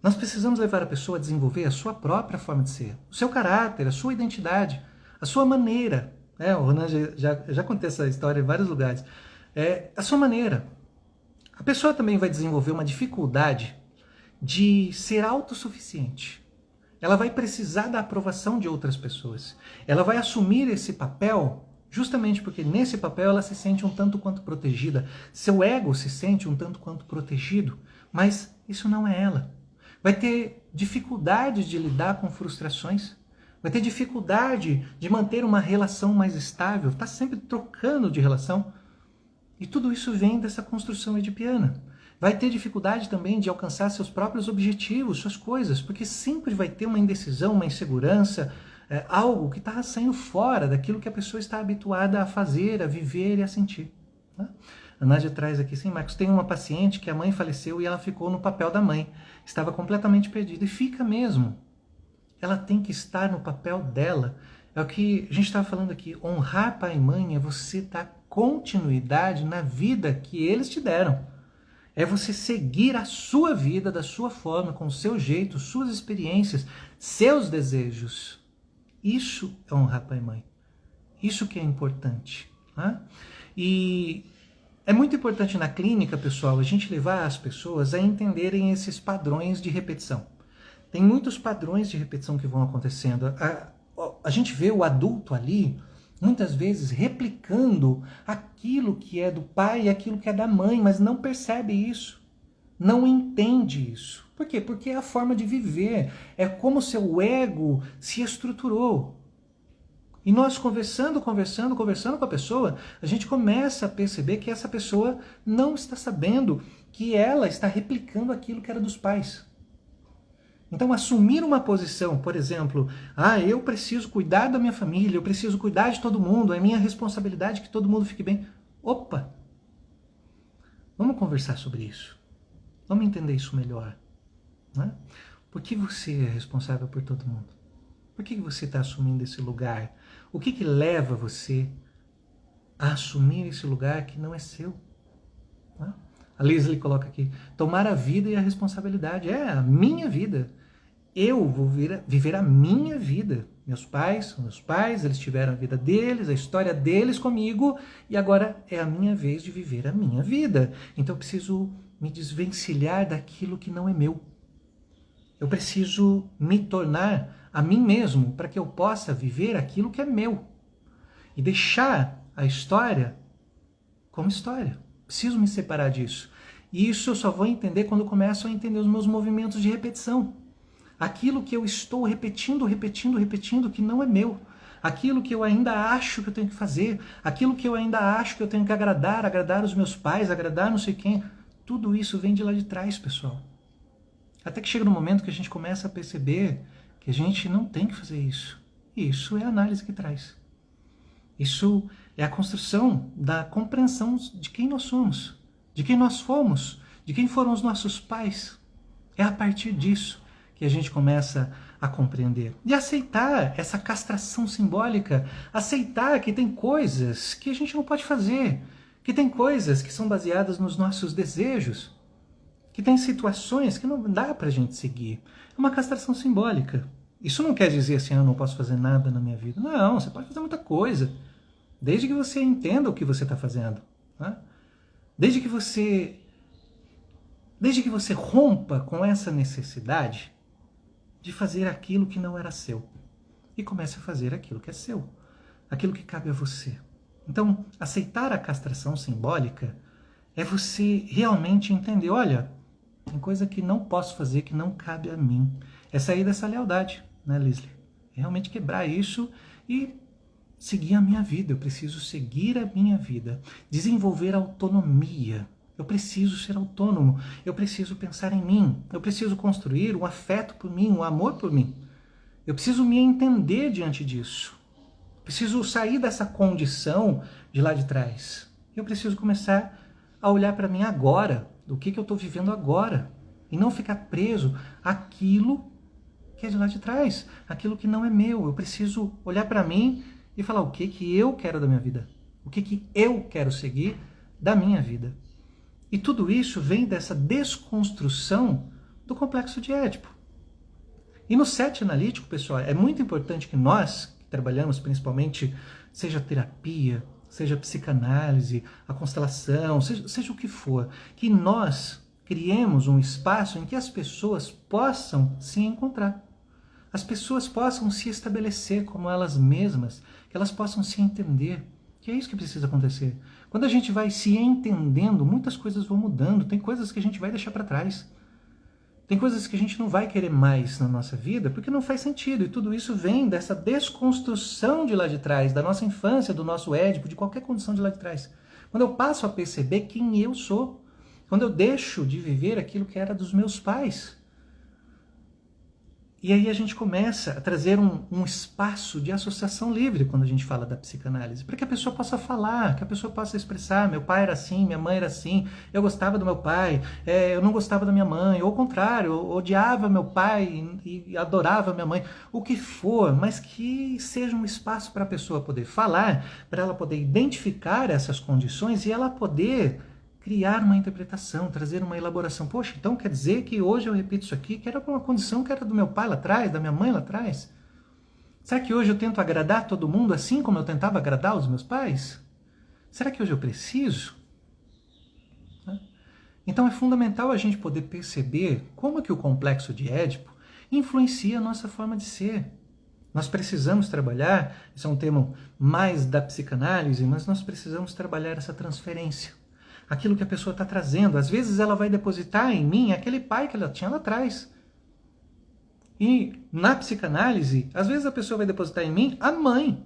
Nós precisamos levar a pessoa a desenvolver a sua própria forma de ser, o seu caráter, a sua identidade, a sua maneira. O Ronan já contei essa história em vários lugares. A sua maneira. A pessoa também vai desenvolver uma dificuldade de ser autossuficiente. Ela vai precisar da aprovação de outras pessoas. Ela vai assumir esse papel justamente porque nesse papel ela se sente um tanto quanto protegida. Seu ego se sente um tanto quanto protegido, mas isso não é ela. Vai ter dificuldade de lidar com frustrações, vai ter dificuldade de manter uma relação mais estável, está sempre trocando de relação. E tudo isso vem dessa construção edipiana. Vai ter dificuldade também de alcançar seus próprios objetivos, suas coisas, porque sempre vai ter uma indecisão, uma insegurança, algo que está saindo fora daquilo que a pessoa está habituada a fazer, a viver e a sentir. Né? A Nádia traz aqui, sim, Marcos, tem uma paciente que a mãe faleceu e ela ficou no papel da mãe. Estava completamente perdida. E fica mesmo. Ela tem que estar no papel dela. É o que a gente estava falando aqui. Honrar pai e mãe é você dar continuidade na vida que eles te deram. É você seguir a sua vida da sua forma, com o seu jeito, suas experiências, seus desejos. Isso é honrar pai e mãe. Isso que é importante. Né? E é muito importante na clínica, pessoal, a gente levar as pessoas a entenderem esses padrões de repetição. Tem muitos padrões de repetição que vão acontecendo. A gente vê o adulto ali, muitas vezes, replicando aquilo que é do pai e aquilo que é da mãe, mas não percebe isso, não entende isso. Por quê? Porque é a forma de viver, é como o seu ego se estruturou. E nós conversando com a pessoa, a gente começa a perceber que essa pessoa não está sabendo que ela está replicando aquilo que era dos pais. Então, assumir uma posição, por exemplo, eu preciso cuidar da minha família, eu preciso cuidar de todo mundo, é minha responsabilidade que todo mundo fique bem. Opa! Vamos conversar sobre isso. Vamos entender isso melhor. Né? Por que você é responsável por todo mundo? Por que você está assumindo esse lugar? O que leva você a assumir esse lugar que não é seu? Né? A Leslie coloca aqui, tomar a vida e a responsabilidade. É a minha vida. Eu vou viver a minha vida. Meus pais são meus pais, eles tiveram a vida deles, a história deles comigo, e agora é a minha vez de viver a minha vida. Então eu preciso me desvencilhar daquilo que não é meu. Eu preciso me tornar a mim mesmo para que eu possa viver aquilo que é meu. E deixar a história como história. Preciso me separar disso. E isso eu só vou entender quando eu começo a entender os meus movimentos de repetição. Aquilo que eu estou repetindo, que não é meu. Aquilo que eu ainda acho que eu tenho que fazer. Aquilo que eu ainda acho que eu tenho que agradar os meus pais, agradar não sei quem. Tudo isso vem de lá de trás, pessoal. Até que chega no momento que a gente começa a perceber que a gente não tem que fazer isso. E isso é a análise que traz. Isso é a construção da compreensão de quem nós somos, de quem nós fomos, de quem foram os nossos pais. É a partir disso que a gente começa a compreender. E aceitar essa castração simbólica, aceitar que tem coisas que a gente não pode fazer, que tem coisas que são baseadas nos nossos desejos, que tem situações que não dá pra gente seguir. É uma castração simbólica. Isso não quer dizer assim, eu não posso fazer nada na minha vida. Não, você pode fazer muita coisa, desde que você entenda o que você está fazendo. Né? Desde que você rompa com essa necessidade de fazer aquilo que não era seu e comece a fazer aquilo que é seu, aquilo que cabe a você. Então, aceitar a castração simbólica é você realmente entender, olha, tem coisa que não posso fazer, que não cabe a mim. É sair dessa lealdade, né, Leslie? É realmente quebrar isso e seguir a minha vida, eu preciso seguir a minha vida, desenvolver autonomia. Eu preciso ser autônomo, eu preciso pensar em mim, eu preciso construir um afeto por mim, um amor por mim. Eu preciso me entender diante disso. Preciso sair dessa condição de lá de trás. Eu preciso começar a olhar para mim agora, do que eu estou vivendo agora, e não ficar preso àquilo que é de lá de trás, aquilo que não é meu. Eu preciso olhar para mim e falar o que eu quero da minha vida, o que eu quero seguir da minha vida. E tudo isso vem dessa desconstrução do complexo de Édipo. E no set analítico, pessoal, é muito importante que nós, que trabalhamos principalmente, seja terapia, seja psicanálise, a constelação, seja o que for, que nós criemos um espaço em que as pessoas possam se encontrar. As pessoas possam se estabelecer como elas mesmas, que elas possam se entender. Que é isso que precisa acontecer. Quando a gente vai se entendendo, muitas coisas vão mudando, tem coisas que a gente vai deixar para trás. Tem coisas que a gente não vai querer mais na nossa vida porque não faz sentido. E tudo isso vem dessa desconstrução de lá de trás, da nossa infância, do nosso Édipo, de qualquer condição de lá de trás. Quando eu passo a perceber quem eu sou, quando eu deixo de viver aquilo que era dos meus pais. E aí a gente começa a trazer um espaço de associação livre quando a gente fala da psicanálise, para que a pessoa possa falar, que a pessoa possa expressar, meu pai era assim, minha mãe era assim, eu gostava do meu pai, eu não gostava da minha mãe, ou ao contrário, eu odiava meu pai e adorava minha mãe, o que for, mas que seja um espaço para a pessoa poder falar, para ela poder identificar essas condições e ela poder criar uma interpretação, trazer uma elaboração. Poxa, então quer dizer que hoje eu repito isso aqui, que era uma condição que era do meu pai lá atrás, da minha mãe lá atrás? Será que hoje eu tento agradar todo mundo assim como eu tentava agradar os meus pais? Será que hoje eu preciso? Então é fundamental a gente poder perceber como que o complexo de Édipo influencia a nossa forma de ser. Nós precisamos trabalhar, isso é um termo mais da psicanálise, mas nós precisamos trabalhar essa transferência. Aquilo que a pessoa está trazendo. Às vezes ela vai depositar em mim aquele pai que ela tinha lá atrás. E na psicanálise, às vezes a pessoa vai depositar em mim a mãe.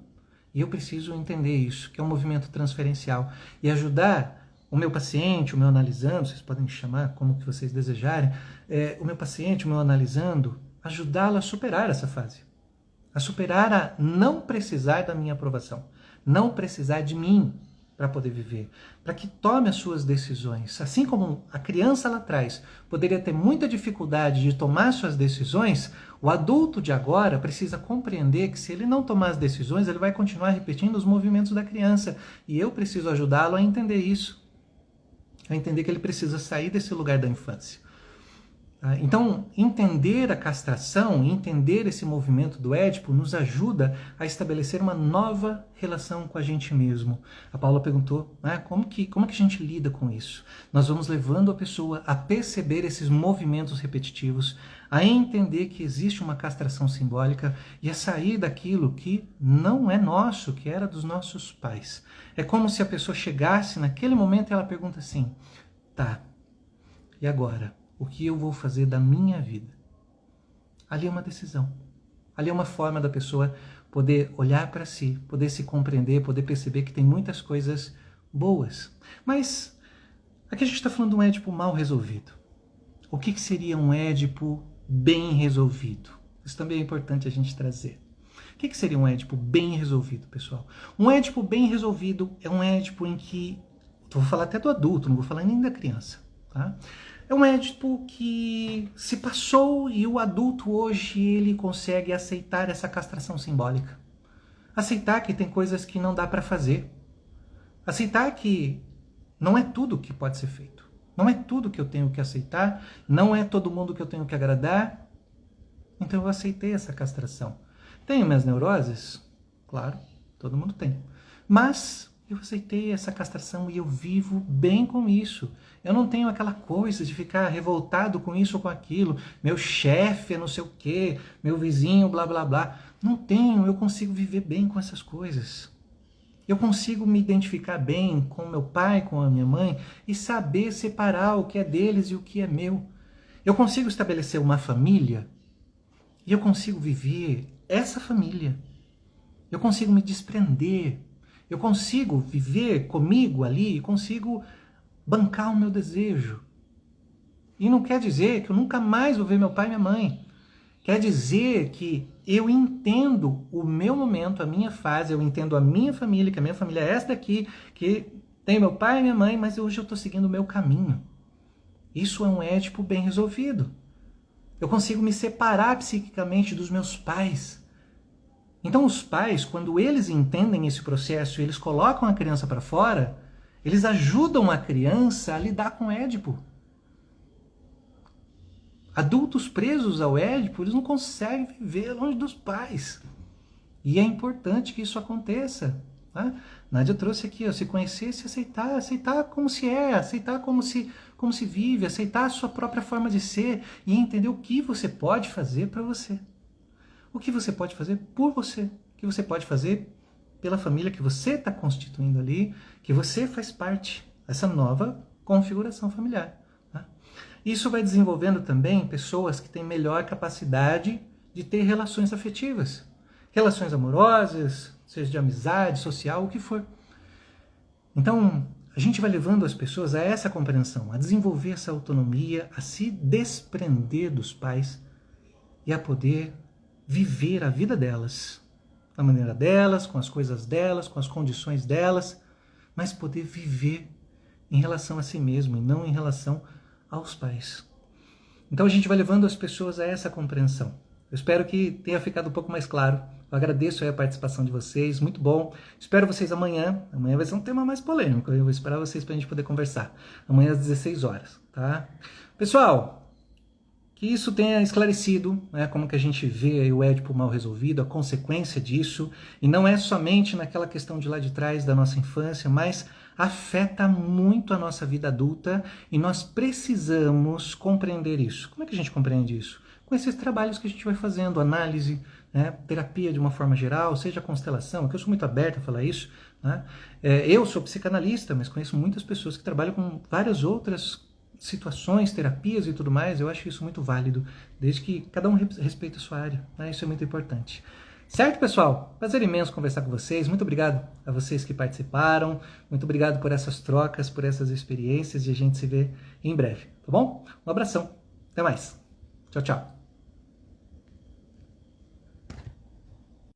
E eu preciso entender isso, que é um movimento transferencial. E ajudar o meu paciente, o meu analisando, vocês podem chamar como que vocês desejarem, o meu paciente, o meu analisando, ajudá-lo a superar essa fase. A superar a não precisar da minha aprovação. Não precisar de mim para poder viver, para que tome as suas decisões. Assim como a criança lá atrás poderia ter muita dificuldade de tomar suas decisões, o adulto de agora precisa compreender que se ele não tomar as decisões, ele vai continuar repetindo os movimentos da criança. E eu preciso ajudá-lo a entender isso, a entender que ele precisa sair desse lugar da infância. Então, entender a castração, entender esse movimento do Édipo nos ajuda a estabelecer uma nova relação com a gente mesmo. A Paula perguntou, como que a gente lida com isso? Nós vamos levando a pessoa a perceber esses movimentos repetitivos, a entender que existe uma castração simbólica e a sair daquilo que não é nosso, que era dos nossos pais. É como se a pessoa chegasse naquele momento e ela pergunta assim, tá, e agora? O que eu vou fazer da minha vida? Ali é uma decisão. Ali é uma forma da pessoa poder olhar para si, poder se compreender, poder perceber que tem muitas coisas boas. Mas aqui a gente está falando de um Édipo mal resolvido. O que seria um Édipo bem resolvido? Isso também é importante a gente trazer. O que seria um Édipo bem resolvido, pessoal? Um Édipo bem resolvido é um Édipo em que... Vou falar até do adulto, não vou falar nem da criança, tá? É um Édipo que se passou e o adulto hoje ele consegue aceitar essa castração simbólica. Aceitar que tem coisas que não dá para fazer. Aceitar que não é tudo que pode ser feito. Não é tudo que eu tenho que aceitar. Não é todo mundo que eu tenho que agradar. Então eu aceitei essa castração. Tenho minhas neuroses? Claro, todo mundo tem. Mas eu aceitei essa castração e eu vivo bem com isso. Eu não tenho aquela coisa de ficar revoltado com isso ou com aquilo. Meu chefe é não sei o quê, meu vizinho, blá, blá, blá. Não tenho, eu consigo viver bem com essas coisas. Eu consigo me identificar bem com meu pai, com a minha mãe e saber separar o que é deles e o que é meu. Eu consigo estabelecer uma família e eu consigo viver essa família. eu consigo me desprender, eu consigo viver comigo ali, consigo bancar o meu desejo. E não quer dizer que eu nunca mais vou ver meu pai e minha mãe. Quer dizer que eu entendo o meu momento, a minha fase, eu entendo a minha família, que a minha família é essa daqui, que tem meu pai e minha mãe, mas hoje eu estou seguindo o meu caminho. Isso é um Édipo bem resolvido. Eu consigo me separar psiquicamente dos meus pais. Então os pais, quando eles entendem esse processo e eles colocam a criança para fora, eles ajudam a criança a lidar com o Édipo. Adultos presos ao Édipo, eles não conseguem viver longe dos pais. E é importante que isso aconteça. Tá? Nádia trouxe aqui, ó, se conhecer, se aceitar, aceitar como se é, aceitar como se vive, aceitar a sua própria forma de ser e entender o que você pode fazer para você. O que você pode fazer por você. O que você pode fazer pela família que você está constituindo ali, que você faz parte dessa nova configuração familiar. Isso vai desenvolvendo também pessoas que têm melhor capacidade de ter relações afetivas. Relações amorosas, seja de amizade, social, o que for. Então, a gente vai levando as pessoas a essa compreensão, a desenvolver essa autonomia, a se desprender dos pais e a poder viver a vida delas, da maneira delas, com as coisas delas, com as condições delas, mas poder viver em relação a si mesmo e não em relação aos pais. Então a gente vai levando as pessoas a essa compreensão. Eu espero que tenha ficado um pouco mais claro. Eu agradeço aí a participação de vocês, muito bom. Espero vocês amanhã. Amanhã vai ser um tema mais polêmico. Eu vou esperar vocês para a gente poder conversar. Amanhã às 16 horas, tá? Pessoal, que isso tenha esclarecido, né, como que a gente vê aí o Édipo mal resolvido, a consequência disso. E não é somente naquela questão de lá de trás da nossa infância, mas afeta muito a nossa vida adulta e nós precisamos compreender isso. Como é que a gente compreende isso? Com esses trabalhos que a gente vai fazendo, análise, né, terapia de uma forma geral, seja constelação, que eu sou muito aberto a falar isso. Né? Eu sou psicanalista, mas conheço muitas pessoas que trabalham com várias outras situações, terapias e tudo mais. Eu acho isso muito válido, desde que cada um respeite a sua área. Né? Isso é muito importante. Certo, pessoal? Prazer imenso conversar com vocês. Muito obrigado a vocês que participaram. Muito obrigado por essas trocas, por essas experiências e a gente se vê em breve, tá bom? Um abração. Até mais. Tchau, tchau.